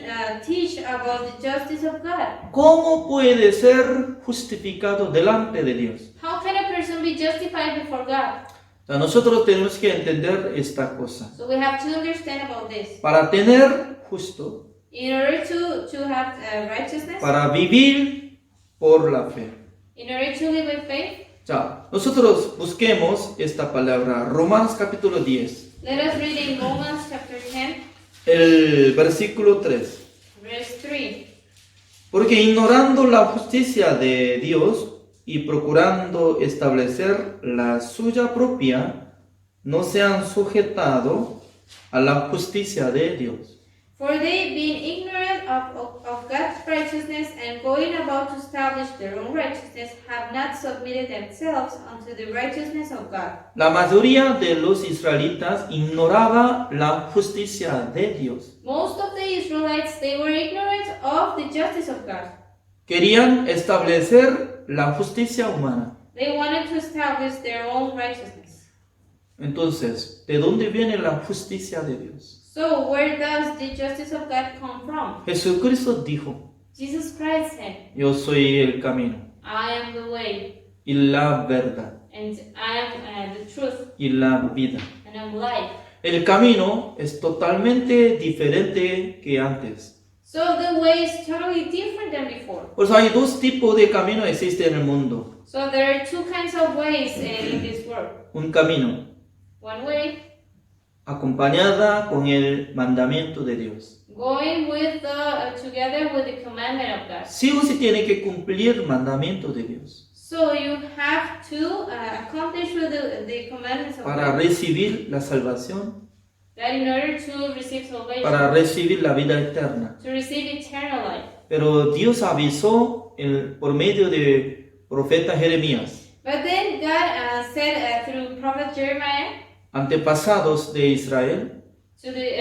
teach about the justice of God. ¿Cómo puede ser justificado delante de Dios? How can a person be justified before God? O sea, nosotros tenemos que entender esta cosa. So we have to understand about this. Para tener justo, In order to have righteousness, para vivir por la fe. in order to live by faith, Ya, nosotros busquemos esta palabra, Romanos capítulo 10, let us read in Romans chapter 10, el versículo 3. verse 3. Porque ignorando la justicia de Dios y procurando establecer la suya propia, no se han sujetado a la justicia de Dios. For they, being ignorant of God's righteousness and going about to establish their own righteousness, have not submitted themselves unto the righteousness of God. La mayoría de los israelitas ignoraba la justicia de Dios. Most of the Israelites, they were ignorant of the justice of God. Querían establecer la justicia humana. They wanted to establish their own righteousness. Entonces, ¿de dónde viene la justicia de Dios? So where does the justice of God come from? Jesucristo dijo, Jesus Christ said, yo soy el camino I am the way, y la verdad and I am the truth, y la vida. and I'm life. El camino es totalmente diferente que antes. So the way is totally different than before. Por eso hay dos tipos de caminos existen en el mundo. So there are two kinds of ways in this world. Un camino One way, acompañada con el mandamiento de Dios. going with together with the commandment of God. Sí o sí tiene que cumplir el mandamiento de Dios So you have to accomplish with the commandments of para God. recibir la salvación, That in order to receive salvation, para recibir la vida eterna. to receive eternal life. Pero Dios avisó por medio de profeta Jeremías, But then God said through prophet Jeremiah antepasados de Israel, to the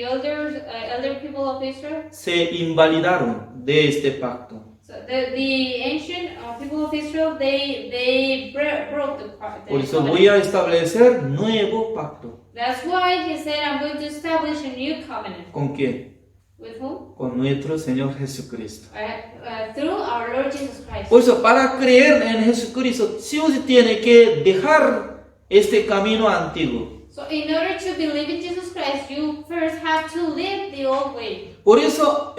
elder people of Israel. se invalidaron de este pacto. So the ancient people of Israel, they broke the Por eso covenant. voy a establecer nuevo pacto. That's why he said, I'm going to establish a new covenant. ¿Con quién? With whom? Con nuestro Señor Jesucristo. Through our Lord Jesus Christ. Por eso, para creer en Jesucristo, sí o sí tiene que dejar este camino antiguo. So in order to believe in Jesus Christ, you first have to live the old way. Por eso,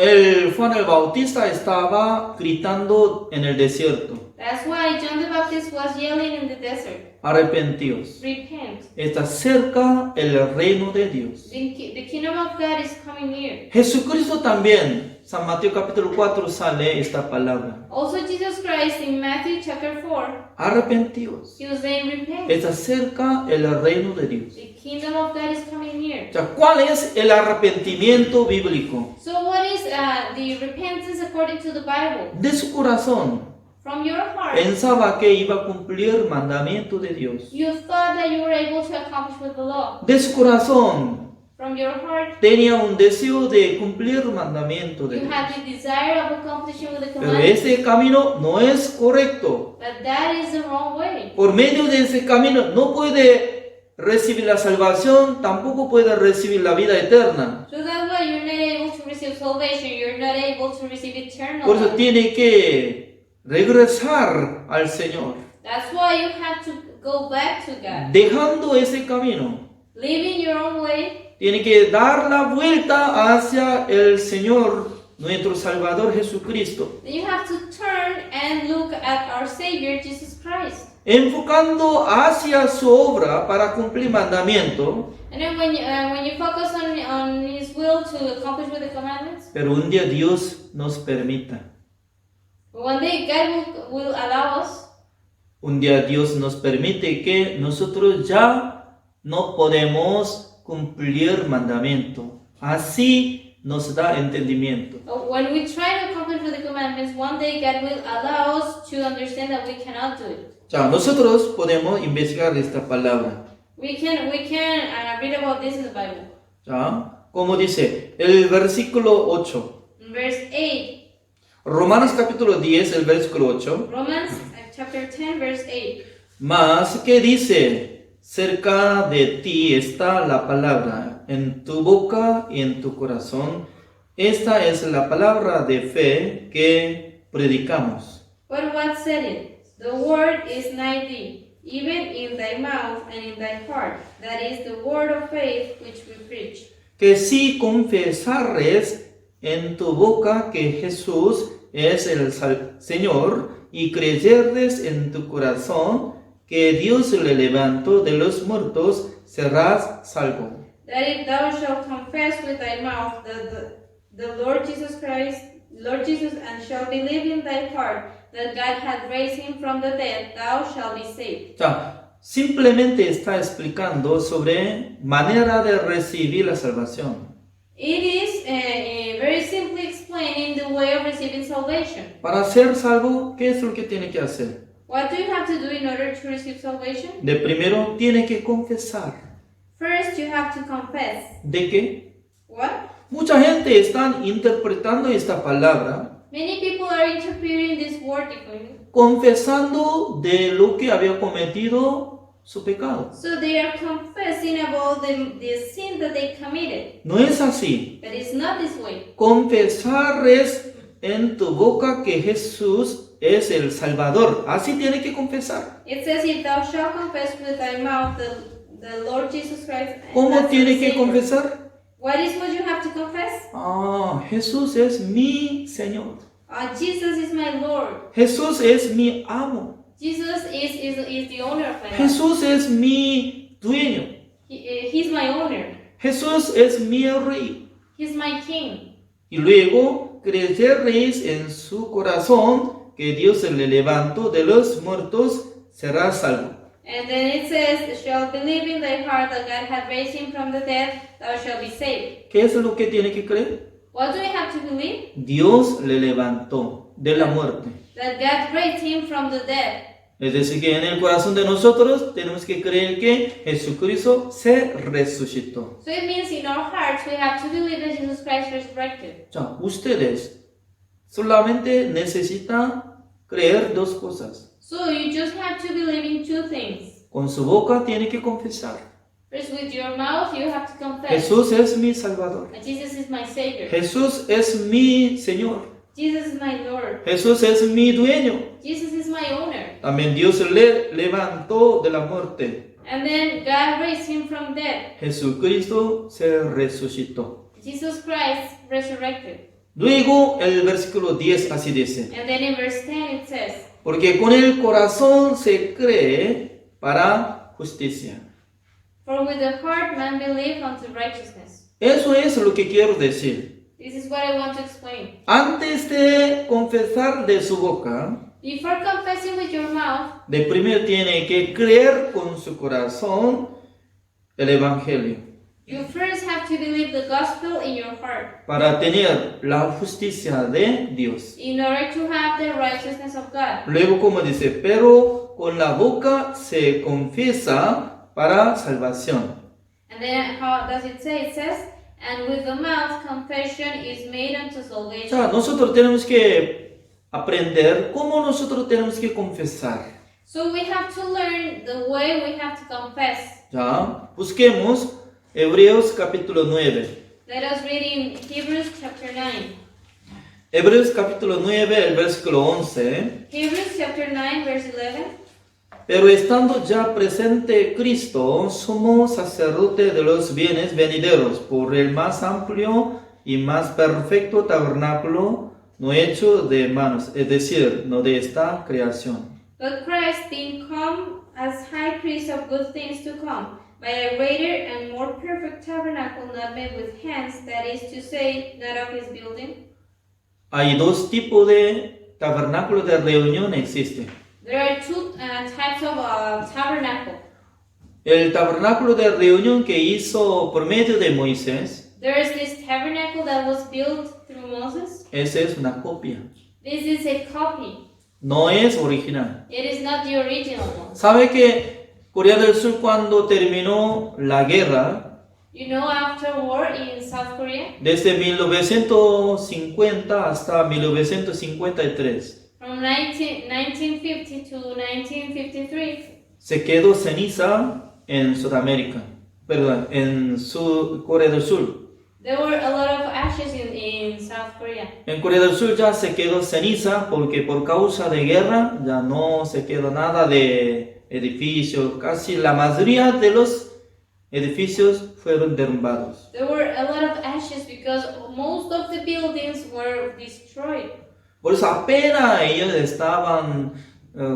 Juan el Bautista estaba gritando en el desierto: That's why John the Baptist was yelling in the desert, arrepentíos, repent. está cerca el reino de Dios. The kingdom of God is coming near. Jesucristo también, San Mateo capítulo 4 sale esta palabra: Also Jesus Christ in Matthew chapter 4, arrepentíos, he was saying repent. está cerca el reino de Dios. The kingdom of God is coming near. O sea, ¿cuál es el arrepentimiento bíblico? So what is the repentance according to the Bible? De su corazón From your heart, pensaba que iba a cumplir el mandamiento de Dios. you thought that you were able to accomplish with the law. De su corazón From your heart, tenía un deseo de cumplir el mandamiento de you Dios. had the desire of accomplishing with the Pero commandments. ese camino no es correcto. But that is the wrong way. Por medio de ese camino no puede recibir la salvación, tampoco puede recibir la vida eterna. So that's why you're not able to receive salvation. You're not able to receive eternal Por eso life. tiene que regresar al Señor, That's why you have to go back to God. dejando ese camino. Living your own way, Tiene que dar la vuelta hacia el Señor, nuestro Salvador Jesucristo, then you have to turn and look at our Savior Jesus Christ. enfocando hacia su obra para cumplir mandamiento. And then when you focus on His will to accomplish with the commandments, Pero un día Dios nos permita, one day God will allow us. un día Dios nos permite que nosotros ya no podemos cumplir mandamiento. Así nos da entendimiento. When we try to accomplish with the commandments, one day God will allow us to understand that we cannot do it. Ya, nosotros podemos investigar esta palabra. We can read about this in the Bible. Ya, como dice el versículo 8. In verse 8, Romanos capítulo 10, el versículo 8. Romans chapter 10, verse 8. Mas, ¿qué dice? Cerca de ti está la palabra, en tu boca y en tu corazón. Esta es la palabra de fe que predicamos. But what said it? The word is nigh thee, even in thy mouth and in thy heart. That is the word of faith which we preach. Que si confesares en tu boca que Jesús es el Señor y creyeres en tu corazón que Dios le levantó de los muertos, serás salvo. That if thou shalt confess with thy mouth the Lord Jesus Christ, Lord Jesus, and shalt believe in thy heart that God hath raised him from the dead, thou shalt be saved. O sea, simplemente está explicando sobre manera de recibir la salvación. It is very simply explaining the way of receiving salvation. Para ser salvo, ¿qué es lo que tiene que hacer? What do you have to do in order to receive salvation? De primero, tiene que confesar. First, you have to confess. ¿De qué? What? Mucha gente está interpretando esta palabra, Many people are interpreting this word differently. confesando de lo que había cometido su pecado. So they are confessing about the sin that they committed. No es así. But it's not this way. Confesar es en tu boca que Jesús es el Salvador. Así tiene que confesar. It says, if thou shalt confess with thy mouth the Lord Jesus Christ. ¿Cómo as tiene the que Savior. confesar? What is what you have to confess? Jesús es mi Señor. Jesus is my Lord. Jesús es mi amo. Jesus is the owner of my life. Jesús es mi dueño. He's my owner. Jesús es mi rey. He's my king. Y luego creeréis en su corazón que Dios le levantó de los muertos, será salvo. And then it says, shall believe in thy heart that God hath raised him from the dead, thou shalt be saved. ¿Qué es lo que tiene que creer? What do we have to believe? Dios le levantó de la muerte. That God raised him from the dead. Es decir, que en el corazón de nosotros tenemos que creer que Jesucristo se resucitó. So it means in our hearts we have to believe that Jesus Christ resurrected. Ya, ustedes solamente necesitan creer dos cosas. So you just have to believe in two things. Con su boca tiene que confesar. First, with your mouth you have to confess Jesús es mi Salvador. that Jesus is my Savior. Jesús es mi Señor. Jesus is my Lord. Jesús es mi dueño. Jesus is my owner. También Dios le levantó de la muerte. And then God raised him from dead. Jesucristo se resucitó. Jesus Christ resurrected. Luego el versículo 10 así dice. And then in verse 10 it says, Porque con el corazón se cree para justicia. for with the heart man believeth unto righteousness. Eso es lo que quiero decir. This is what I want to explain. Antes de confesar de su boca, Before confessing with your mouth, de primero tiene que creer con su corazón el Evangelio you first have to believe the gospel in your heart para tener la justicia de Dios. in order to have the righteousness of God. Luego, como dice, pero con la boca se confiesa para salvación. And then how does it say? It says, and with the mouth confession is made unto O salvation. sea, nosotros tenemos que aprender cómo nosotros tenemos que confesar. So we have to learn the way we have to confess. Ya, busquemos Hebreos capítulo 9. Let us read in Hebrews chapter 9. Hebreos capítulo 9, el versículo 11. Hebrews chapter 9 verse 11. Pero estando ya presente Cristo, somos sacerdote de los bienes venideros por el más amplio y más perfecto tabernáculo, no hecho de manos, es decir, no de esta creación. But Christ being come as high priest of good things to come, by a greater and more perfect tabernacle not made with hands, that is to say, not of his building. Hay dos tipos de tabernáculo de reunión existen. There are two types of tabernacle. El tabernáculo de reunión que hizo por medio de Moisés, There is this tabernacle that was built through Moses. esa es una copia, This is a copy. no es original. It is not the original one. ¿Sabe que Corea del Sur cuando terminó la guerra, You know, after war in South Korea, desde 1950 hasta 1953, from 1950 to 1953, se quedó ceniza en Sudamérica, perdón, en Corea del Sur. there were a lot of ashes in South Korea. En Corea del Sur ya se quedó ceniza porque por causa de guerra ya no se quedó nada de edificios, casi la mayoría de los edificios fueron derrumbados. There were a lot of ashes because most of the buildings were destroyed. Por eso apenas ellos estaban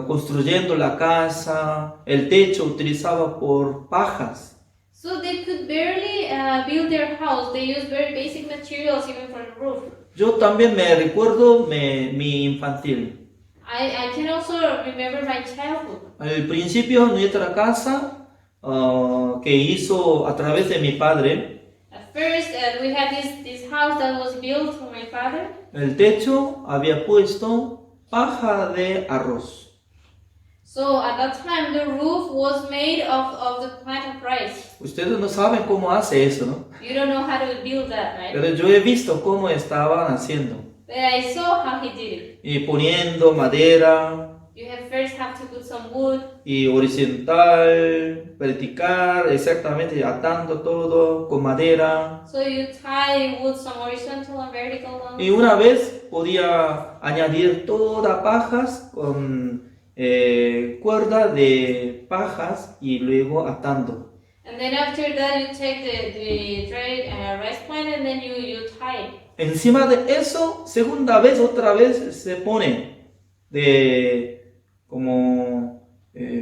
construyendo la casa, el techo utilizaba por pajas. So they could barely build their house. They used very basic materials even for the roof. Yo también me recuerdo mi infantil. I can also remember my childhood. Al principio nuestra casa que hizo a través de mi padre, At first, we had this house that was built for my father. el techo había puesto paja de arroz. So at that time, the roof was made of the plant of rice. Ustedes no saben cómo hace eso, ¿no? You don't know how to build that, right? Pero yo he visto cómo estaban haciendo. But I saw how he did it. Y poniendo madera, You first have to put some wood, y horizontal, vertical, exactamente atando todo con madera. so you tie wood, some horizontal and vertical Y ones. una vez podía añadir todas pajas con cuerda de pajas y luego atando. And then after that, you take the dried rice plant and then you tie it. Encima de eso, segunda vez, otra vez se pone de como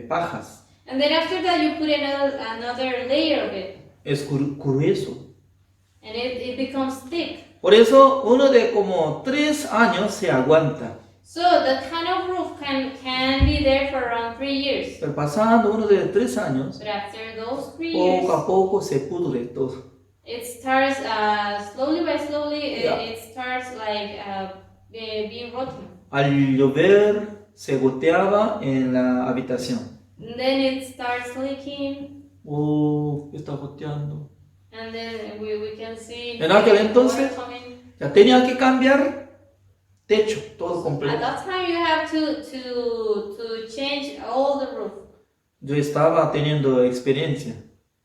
pajas. And then after that, you put another layer of it, Es grueso. and it becomes thick. Por eso uno de como 3 años se aguanta. So the kind of roof can be there for around 3 years. Pero pasando uno de 3 años, But after those 3 poco years, a poco se pudre todo. it starts slowly by slowly. Yeah. It starts like being rotten, Al llover se goteaba en la habitación. and then it starts leaking, Oh, está goteando. and then we can see En aquel water entonces, coming. ya tenía que cambiar techo, todo At completo. that time, you have to change all the roof. Yo estaba teniendo experiencia.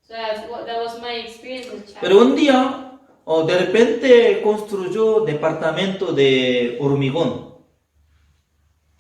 So that was my experience as a child. Pero un día, de repente construyó departamento de hormigón,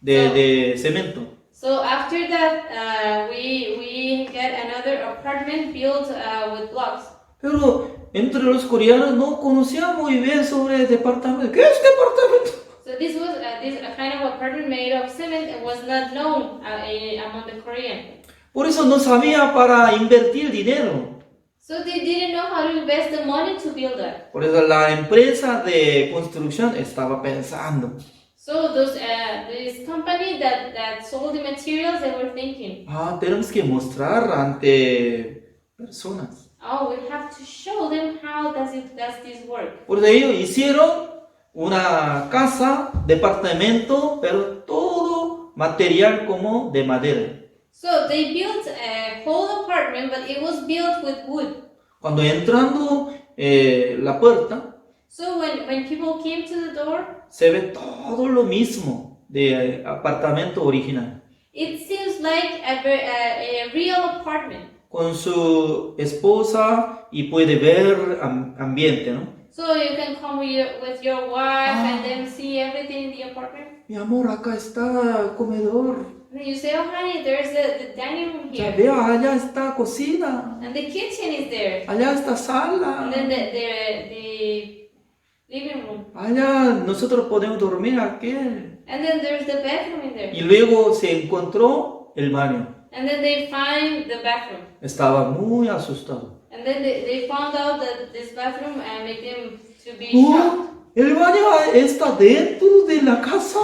de cemento. So after that, we get another apartment built with blocks. Pero entre los coreanos no conocían muy bien sobre departamento. ¿Qué es departamento? So this was a kind of apartment made of cement and was not known among the Korean. Por eso no sabía para invertir dinero. So they didn't know how to invest the money to build that. Por eso la empresa de construcción estaba pensando, So this company that sold the materials, they were thinking, tenemos que mostrar ante personas. oh, we have to show them how does this work. Por ello hicieron una casa, departamento, pero todo material como de madera. So they built a whole apartment, but it was built with wood. Cuando entrando la puerta, So when people came to the door, se ve todo lo mismo de apartamento original. it seems like a real apartment. Con su esposa y puede ver ambiente, ¿no? So you can come with your wife and then see everything in the apartment. Mi amor, acá está el comedor. And then you say, oh honey, there's the dining room Ya here. veo, allá está cocina. And the kitchen is there. Allá está sala. And then the living room. Allá nosotros podemos dormir aquí. And then there's the bathroom in there. Y luego se encontró el baño. And then they find the bathroom. Estaba muy asustado. And then they found out that this bathroom made them to be shocked. ¿El baño está dentro de la casa?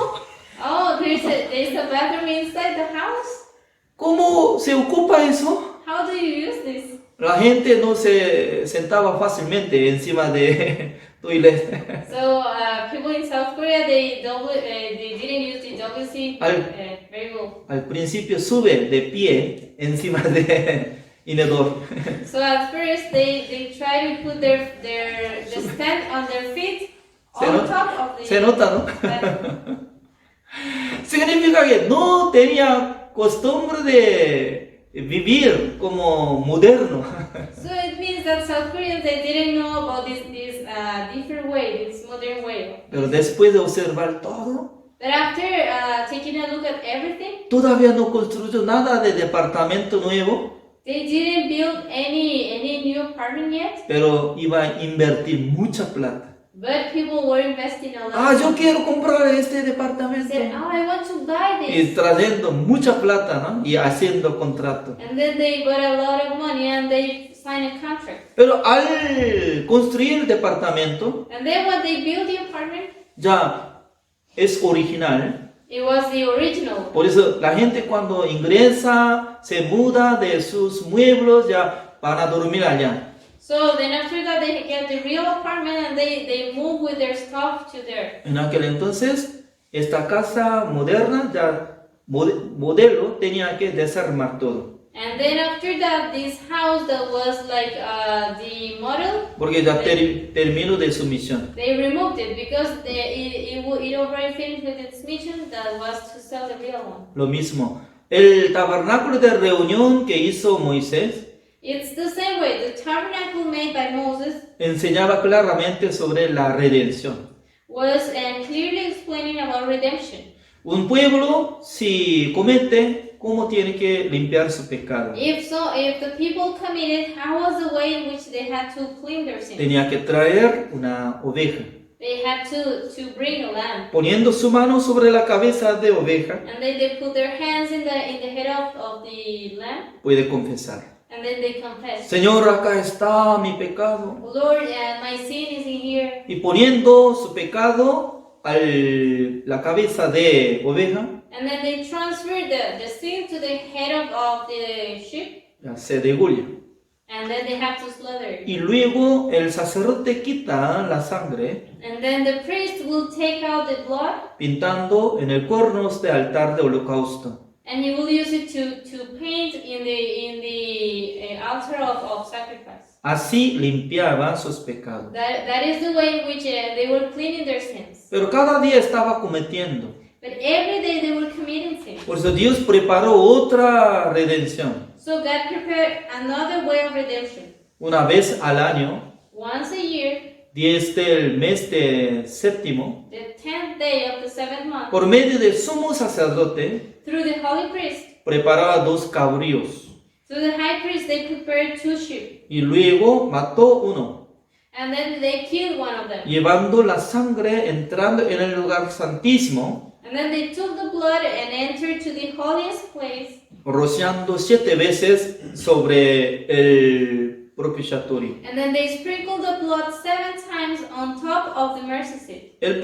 Oh, there's a bathroom inside the house? ¿Cómo se ocupa eso? How do you use this? La gente no se sentaba fácilmente encima de toilet. So people in South Korea, they didn't use the WC very well. Al principio sube de pie encima de inodoro. So at first they try to put the stand on their feet on top of the Se nota, ¿no? bathroom. Significa que no tenía costumbre de vivir como moderno. So it means that South Koreans, they didn't know about this different way, this modern way. Pero después de observar todo, But after taking a look at everything, todavía no construyó nada de departamento nuevo, they didn't build any new apartment yet. pero iba a invertir mucha plata. But people were investing a lot. Yo quiero comprar este They departamento. said, oh, I want to buy Y this. trayendo mucha plata, ¿no? Y haciendo contrato. And then they got a lot of money and they signed a contract. Pero al construir el departamento, And then when they built the apartment, ya es original. it was the original. Por eso la gente cuando ingresa, se muda de sus muebles, ya van a dormir allá. So then after that they get the real apartment and they move with their stuff to there. En aquel entonces, esta casa moderna, ya modelo, tenía que desarmar todo. And then after that, this house that was like the model, porque ya terminó de su misión. they removed it because it already finished with its mission that was to sell the real one. Lo mismo. El tabernáculo de reunión que hizo Moisés It's the same way. The tabernacle made by Moses enseñaba claramente sobre la redención. was clearly explaining about redemption. Un pueblo, si comete, ¿cómo tiene que limpiar su pecado? If the people committed, how was the way in which they had to clean their sins? Tenía que traer una oveja. They had to bring a lamb, Poniendo su mano sobre la cabeza de oveja, and then they put their hands in the head of the lamb, puede confesar. and then they confess, Señor, acá está mi pecado. Lord, my sin is in here. Y poniendo su pecado a la cabeza de oveja, And then they transfer the sin to the head of the sheep, ya se degolla. and then they have to slaughter it. Y luego el sacerdote quita la sangre, And then the priest will take out the blood, pintando en el cuernos de altar de holocausto. and he will use it to paint in the altar of sacrifice. Así limpiaba sus pecados. That is the way in which they were cleaning their sins. Pero cada día estaba cometiendo. But every day they were committing sins. Por eso Dios preparó otra redención. So God prepared another way of redemption. Una vez al año, Once a year, 10 del mes de séptimo, the 10th day of the 7th month, por medio del sumo sacerdote, through the holy priest, preparaba 2 cabríos through the high priest, they prepared 2 sheep. y luego mató uno, And then they killed one of them. llevando la sangre, entrando en el lugar santísimo, And then they took the blood and entered to the holiest place, rociando 7 veces sobre el propiciatorio. and then they sprinkled the blood 7 times on top of the mercy seat. El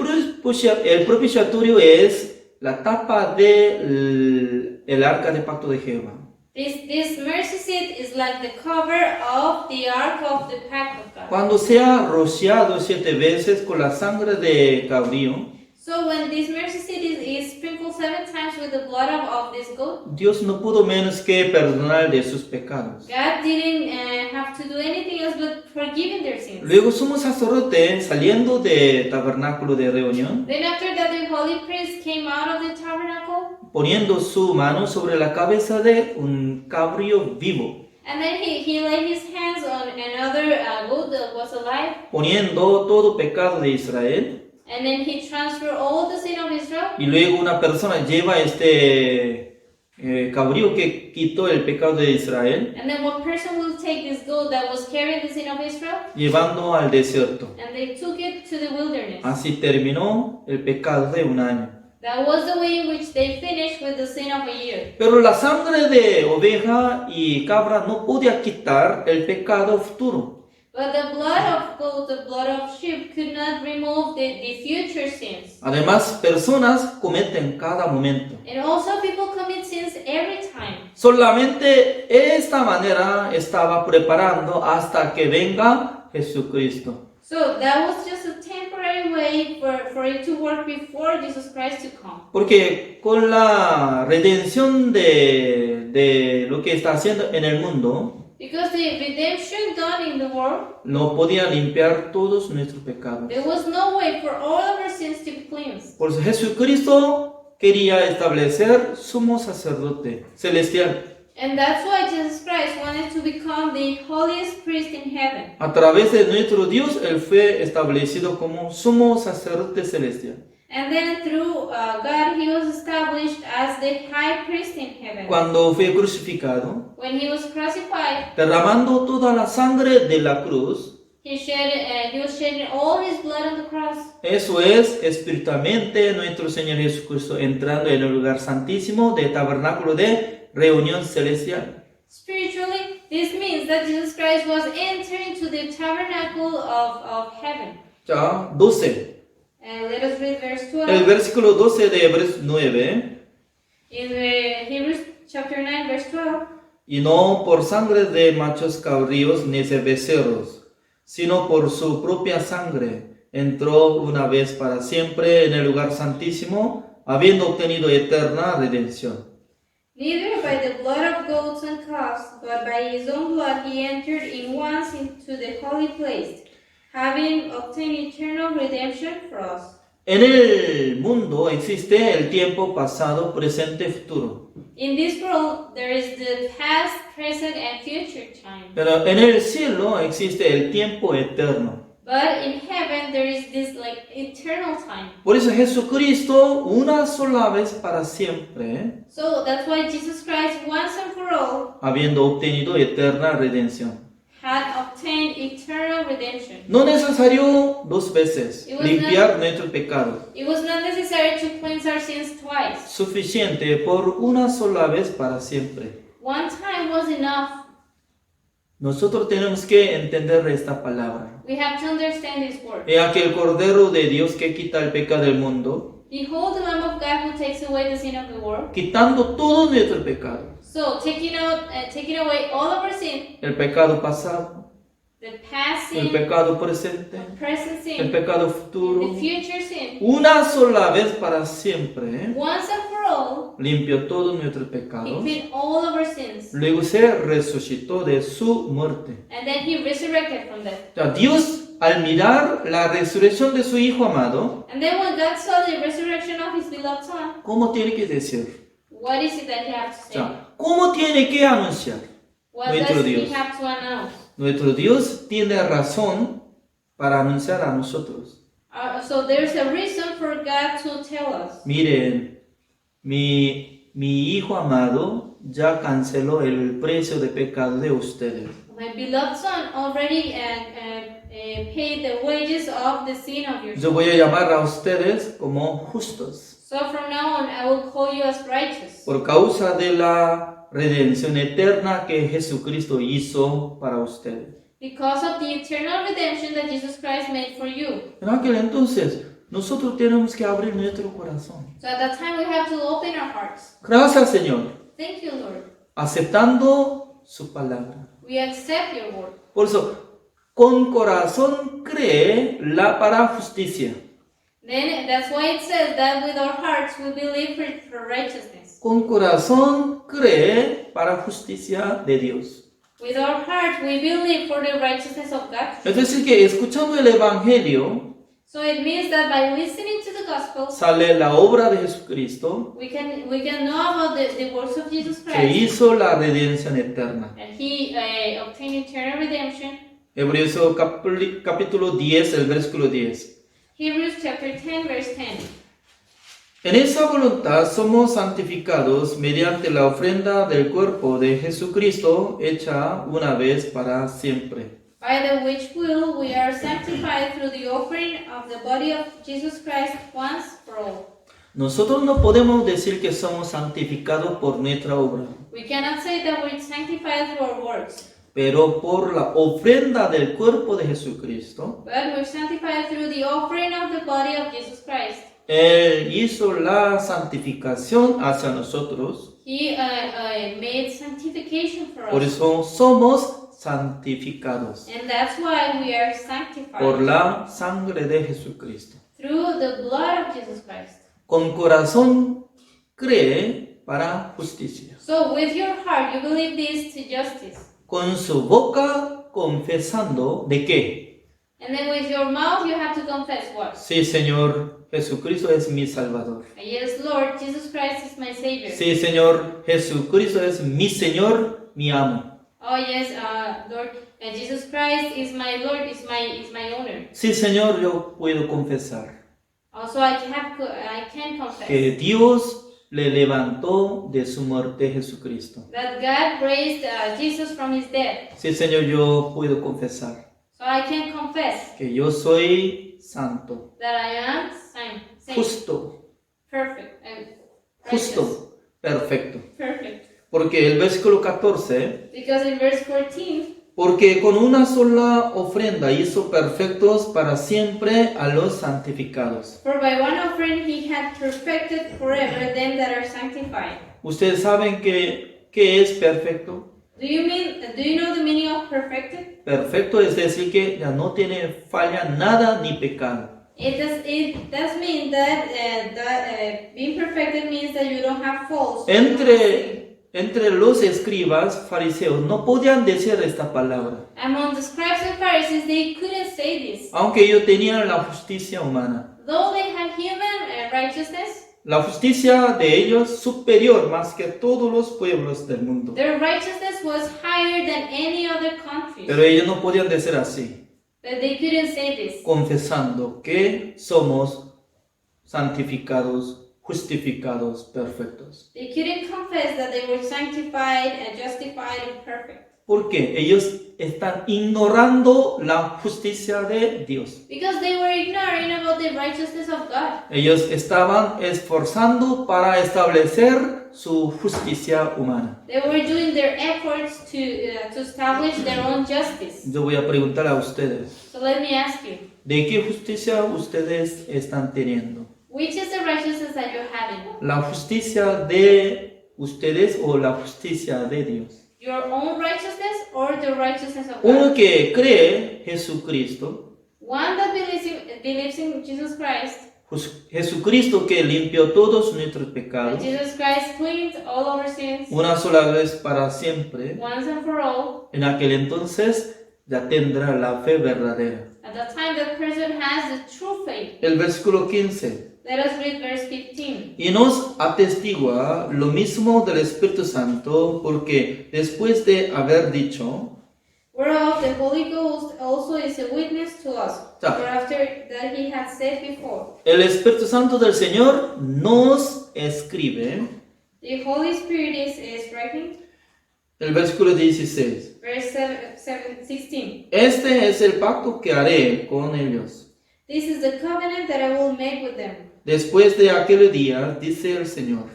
propiciatorio es la tapa del el arca de pacto de Jehová. This mercy seat is like the cover of the ark of the pact of God. Cuando sea rociado 7 veces con la sangre de cabrío, So when this mercy seat is sprinkled 7 times with the blood of this goat, Dios no pudo menos que perdonar de sus pecados. God didn't have to do anything else but forgiving their sins. Luego sumo sacerdote, saliendo del tabernáculo de reunión, Then after that, the holy priest came out of the tabernacle, poniendo su mano sobre la cabeza de un cabrío vivo, and then he laid his hands on another goat that was alive, poniendo todo pecado de Israel, and then he transferred all the sin of Israel. y luego una persona lleva este cabrío que quitó el pecado de Israel, And then one person will take this goat that was carrying the sin of Israel, llevando al desierto. and they took it to the wilderness. Así terminó el pecado de un año. That was the way in which they finished with the sin of a year. Pero la sangre de oveja y cabra no podía quitar el pecado futuro. But the blood of goat, the blood of sheep, could not remove the future sins. Además, personas cometen cada momento. And also people commit sins every time. Solamente esta manera estaba preparando hasta que venga Jesucristo. So that was just a temporary way for it to work before Jesus Christ to come. Porque con la redención de lo que está haciendo en el mundo, Because the redemption done in the world, no podía limpiar todos nuestros pecados. there was no way for all of our sins to be cleansed. Por eso Jesucristo quería establecer sumo sacerdote celestial. And that's why Jesus Christ wanted to become the holiest priest in heaven. A través de nuestro Dios, Él fue establecido como sumo sacerdote celestial. And then through God, he was established as the high priest in heaven. Cuando fue crucificado, When he was crucified, derramando toda la sangre de la cruz, he was shedding all his blood on the cross. eso es espiritualmente nuestro Señor Jesucristo entrando en el lugar santísimo del tabernáculo de reunión celestial. Spiritually, this means that Jesus Christ was entering to the tabernacle of heaven. Ya, 12. Let us read verse 12. El versículo 12 de Hebreos 9. In Hebrews chapter 9, verse 12. Y no por sangre de machos cabríos ni de becerros, sino por su propia sangre, entró una vez para siempre en el lugar santísimo, habiendo obtenido eterna redención. Neither by the blood of goats and calves, but by his own blood he entered in once into the holy place, having obtained eternal redemption for us. En el mundo existe el tiempo pasado, presente y futuro. In this world, there is the past, present, and future time. Pero en el cielo existe el tiempo eterno. But in heaven, there is this like eternal time. Por eso Jesucristo una sola vez para siempre, So that's why Jesus Christ, once and for all, habiendo obtenido eterna redención. had obtained eternal redemption. No necesario dos veces It was limpiar nuestro pecado. It was not necessary to cleanse our sins twice. Suficiente por una sola vez para siempre. One time was enough. Nosotros tenemos que entender esta palabra. We have to understand this word. He aquí el Cordero de Dios que quita el pecado del mundo, Behold the Lamb of God who takes away the sin of the world. quitando todo nuestro pecado. So, taking away all of our sin, El pecado pasado, the past el sin, pecado presente, the present el sin, pecado the futuro. future sin, Una sola vez para siempre, once and for all, limpió todos nuestros he pecados. cleaned all of our sins. Luego se resucitó de su muerte. And then he resurrected from death. O sea, Dios, al mirar la resurrección de su Hijo amado, And then when God saw the resurrection of his beloved Son, ¿cómo tiene que decir? what is it that he has to O say? sea, ¿cómo tiene que anunciar? What nuestro does Dios. he have to announce? Nuestro Dios tiene razón para anunciar a nosotros. So there's a reason for God to tell us. Miren, mi Hijo amado ya canceló el precio de pecado de ustedes. My beloved Son already paid the wages of the sin of your Yo sin. voy a llamar a ustedes como justos So from now on, I will call you as righteous. por causa de la redención eterna que Jesucristo hizo para ustedes. Because of the eternal redemption that Jesus Christ made for you. En aquel entonces, nosotros tenemos que abrir nuestro corazón. So at that time, we have to open our hearts. Gracias, Señor, Thank you, Lord. aceptando su palabra. We accept your word. Por eso, con corazón cree la para justicia. Then that's why it says that with our hearts we believe for righteousness. Con corazón cree para justicia de Dios. With our heart we believe for the righteousness of God. Es decir, que escuchando el Evangelio So it means that by listening to the gospel, sale la obra de Jesucristo we can know about the works of Jesus que Christ. hizo la redención eterna. And he obtained eternal redemption. Hebreos capítulo 10, el versículo 10. Hebrews chapter 10 verse 10. En esa voluntad somos santificados mediante la ofrenda del cuerpo de Jesucristo hecha una vez para siempre. By the which will we are sanctified through the offering of the body of Jesus Christ once for all. Nosotros no podemos decir que somos santificados por nuestra obra, We cannot say that we're sanctified through our works, pero por la ofrenda del cuerpo de Jesucristo. but we're sanctified through the offering of the body of Jesus Christ. Él hizo la santificación hacia nosotros, He made sanctification for por us. eso somos santificados And that's why we are por sanctified la sangre de Jesucristo. through the blood of Jesus Christ. Con corazón cree para justicia. So with your heart you believe this to justice. Con su boca confesando de qué. And then with your mouth you have to confess what? Sí, Señor, Jesucristo es mi Salvador. Yes, Lord, Jesus Christ is my Savior. Sí, Señor, Jesucristo es mi Señor, mi amo. Oh yes, Lord, Jesus Christ is my Lord, is my owner. Sí, Señor, yo puedo confesar Also I can confess que Dios le levantó de su muerte Jesucristo. that God raised Jesus from his death. Sí, Señor, yo puedo confesar So I can confess que yo soy santo, that I am saint, justo, perfect, and righteous. justo, perfecto. Perfect. Porque el versículo 14, Because in verse 14, porque con una sola ofrenda hizo perfectos para siempre a los santificados. for by one offering he had perfected forever them that are sanctified. ¿Ustedes saben qué es perfecto? Do you know the meaning of perfected? Perfecto es decir que ya no tiene falla nada ni pecado. It does mean that being perfected means that you don't have faults. Entre entre los escribas fariseos no podían decir esta palabra, Among the scribes and Pharisees, they couldn't say this. aunque ellos tenían la justicia humana. Though they had human righteousness, La justicia de ellos superior más que todos los pueblos del mundo. their righteousness was higher than any other country's. Pero ellos no podían decir así, But they couldn't say this, confesando que somos santificados, justificados, perfectos. they couldn't confess that they were sanctified and justified and perfect. ¿Por qué? Ellos están ignorando la justicia de Dios. Because they were ignoring about the righteousness of God. Ellos estaban esforzando para establecer su justicia humana. They were doing their efforts to establish their own justice. Yo voy a preguntar a ustedes, So let me ask you, ¿de qué justicia ustedes están teniendo? which is the righteousness that you're having? ¿La justicia de ustedes o la justicia de Dios? Your own righteousness or the righteousness of Uno God? que cree Jesucristo, One that believes in Jesus Christ, Jesucristo que limpió todos nuestros that pecados, Jesus Christ cleansed all our sins una sola vez para siempre, once and for all. en aquel entonces ya tendrá la fe verdadera. At that time, that person has the true faith. El versículo 15. Let us read verse 15. Y nos atestigua lo mismo del Espíritu Santo, porque después de haber dicho, Whereof the Holy Ghost also is a witness to us. Ya. For after that he had said before, el Espíritu Santo del Señor nos escribe, the Holy Spirit is writing. el versículo 16. Verse 16. Este es el pacto que haré con ellos. This is the covenant that I will make with them. Después de aquel día, dice el Señor,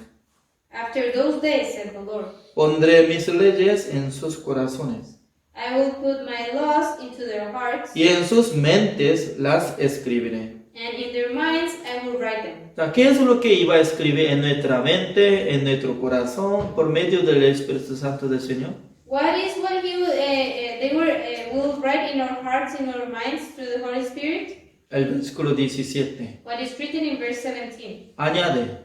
After those days, said the Lord, pondré mis leyes en sus corazones, I will put my laws into their hearts, y en sus mentes las escribiré. and in their minds I will write them. O sea, ¿qué es lo que iba a escribir en nuestra mente, en nuestro corazón, por medio del Espíritu Santo del Señor? What is what will write in our hearts, in our minds, through the Holy Spirit? El versículo 17. What is written in verse 17. Añade,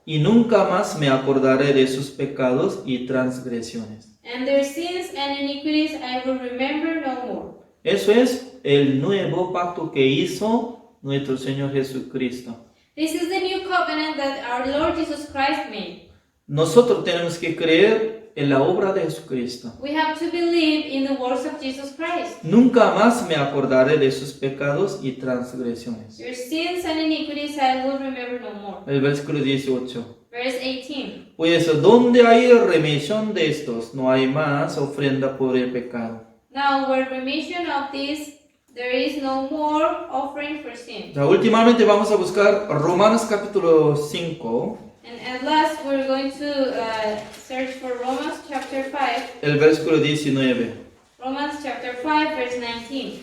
y nunca más me acordaré de sus pecados y transgresiones. And their sins and iniquities I will remember no more. Eso es el nuevo pacto que hizo nuestro Señor Jesucristo. This is the new covenant that our Lord Jesus Christ made. Nosotros tenemos que creer en la obra de Jesucristo. We have to believe in the works of Jesus Christ. Nunca más me acordaré de sus pecados y transgresiones. Your sins and iniquities I will remember no more. El versículo 18. Verse 18. Pues donde hay remisión de estos, no hay más ofrenda por el pecado. Now, where remission of this, there is no more offering for sin. Ya, últimamente vamos a buscar Romanos capítulo 5, And at last, we're going to search for Romans chapter 5. el versículo 19. Romans chapter 5, verse 19.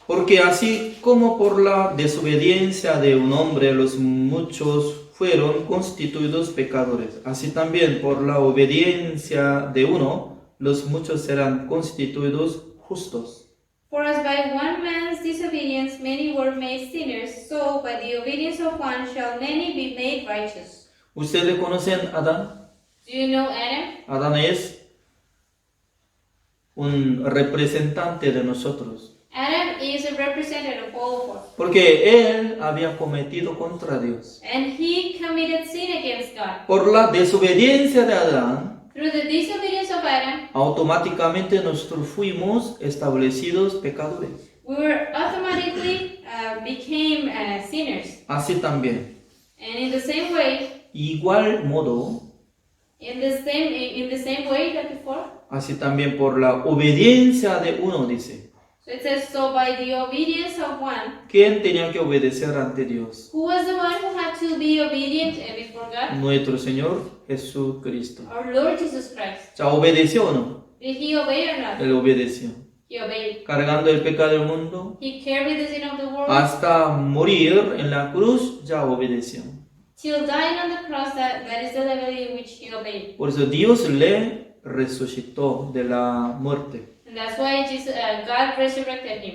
Porque así como por la desobediencia de un hombre los muchos fueron constituidos pecadores, así también por la obediencia de uno los muchos serán constituidos justos. For as by one man's disobedience many were made sinners, so by the obedience of one shall many be made righteous. ¿Ustedes conocen a Adán? Do you know Adam? Adán es un representante de nosotros, Adam is a representative of all of us. porque él había cometido contra Dios. And he committed sin against God. Por la desobediencia de Adán, Through the disobedience of Adam, automáticamente nosotros fuimos establecidos pecadores. we were automatically became sinners. Así también, And in the same way, igual modo, in the same way that before. así también por la obediencia de uno, dice. So it says, so by the obedience of one, ¿Quién tenía que obedecer ante Dios? who was the one who had to be obedient before God? Nuestro Señor Jesucristo. Our Lord Jesus Christ. ¿Ya obedeció o no? Did he obey or not? Él obedeció. He obeyed. Cargando el pecado del mundo, He carried the sin of the world hasta morir en la cruz, ya obedeció. till dying on the cross. That is the level in which he obeyed. Por eso Dios le resucitó de la muerte. And that's why God resurrected him.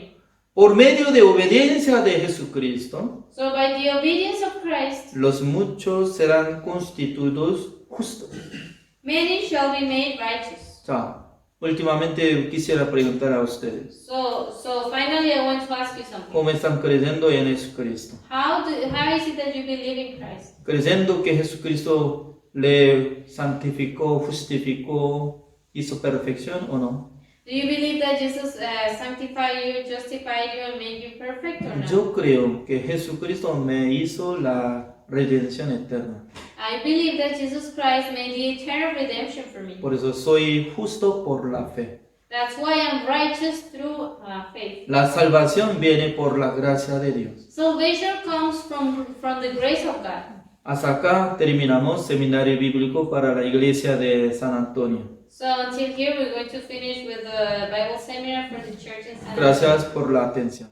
Por medio de obediencia de Jesucristo, So by the obedience of Christ, los muchos serán constituidos justos. Many shall be made righteous. 자, últimamente quisiera preguntar a ustedes, So finally, I want to ask you something. ¿cómo están creyendo en Jesucristo? How is it that you believe in Christ? Creyendo que Jesucristo le santificó, justificó, hizo perfección o no? Do you believe that Jesus sanctified you, justified you, and made you perfect or not? Yo creo que Jesucristo me hizo la redención eterna. I believe that Jesus Christ made the eternal redemption for me. Por eso soy justo por la fe. That's why I'm righteous through faith. La salvación viene por la gracia de Dios. Salvation comes from the grace of God. Hasta acá terminamos seminario bíblico para la iglesia de San Antonio. So until here, we're going to finish with the Bible seminar for the church in San Antonio. Gracias por la atención.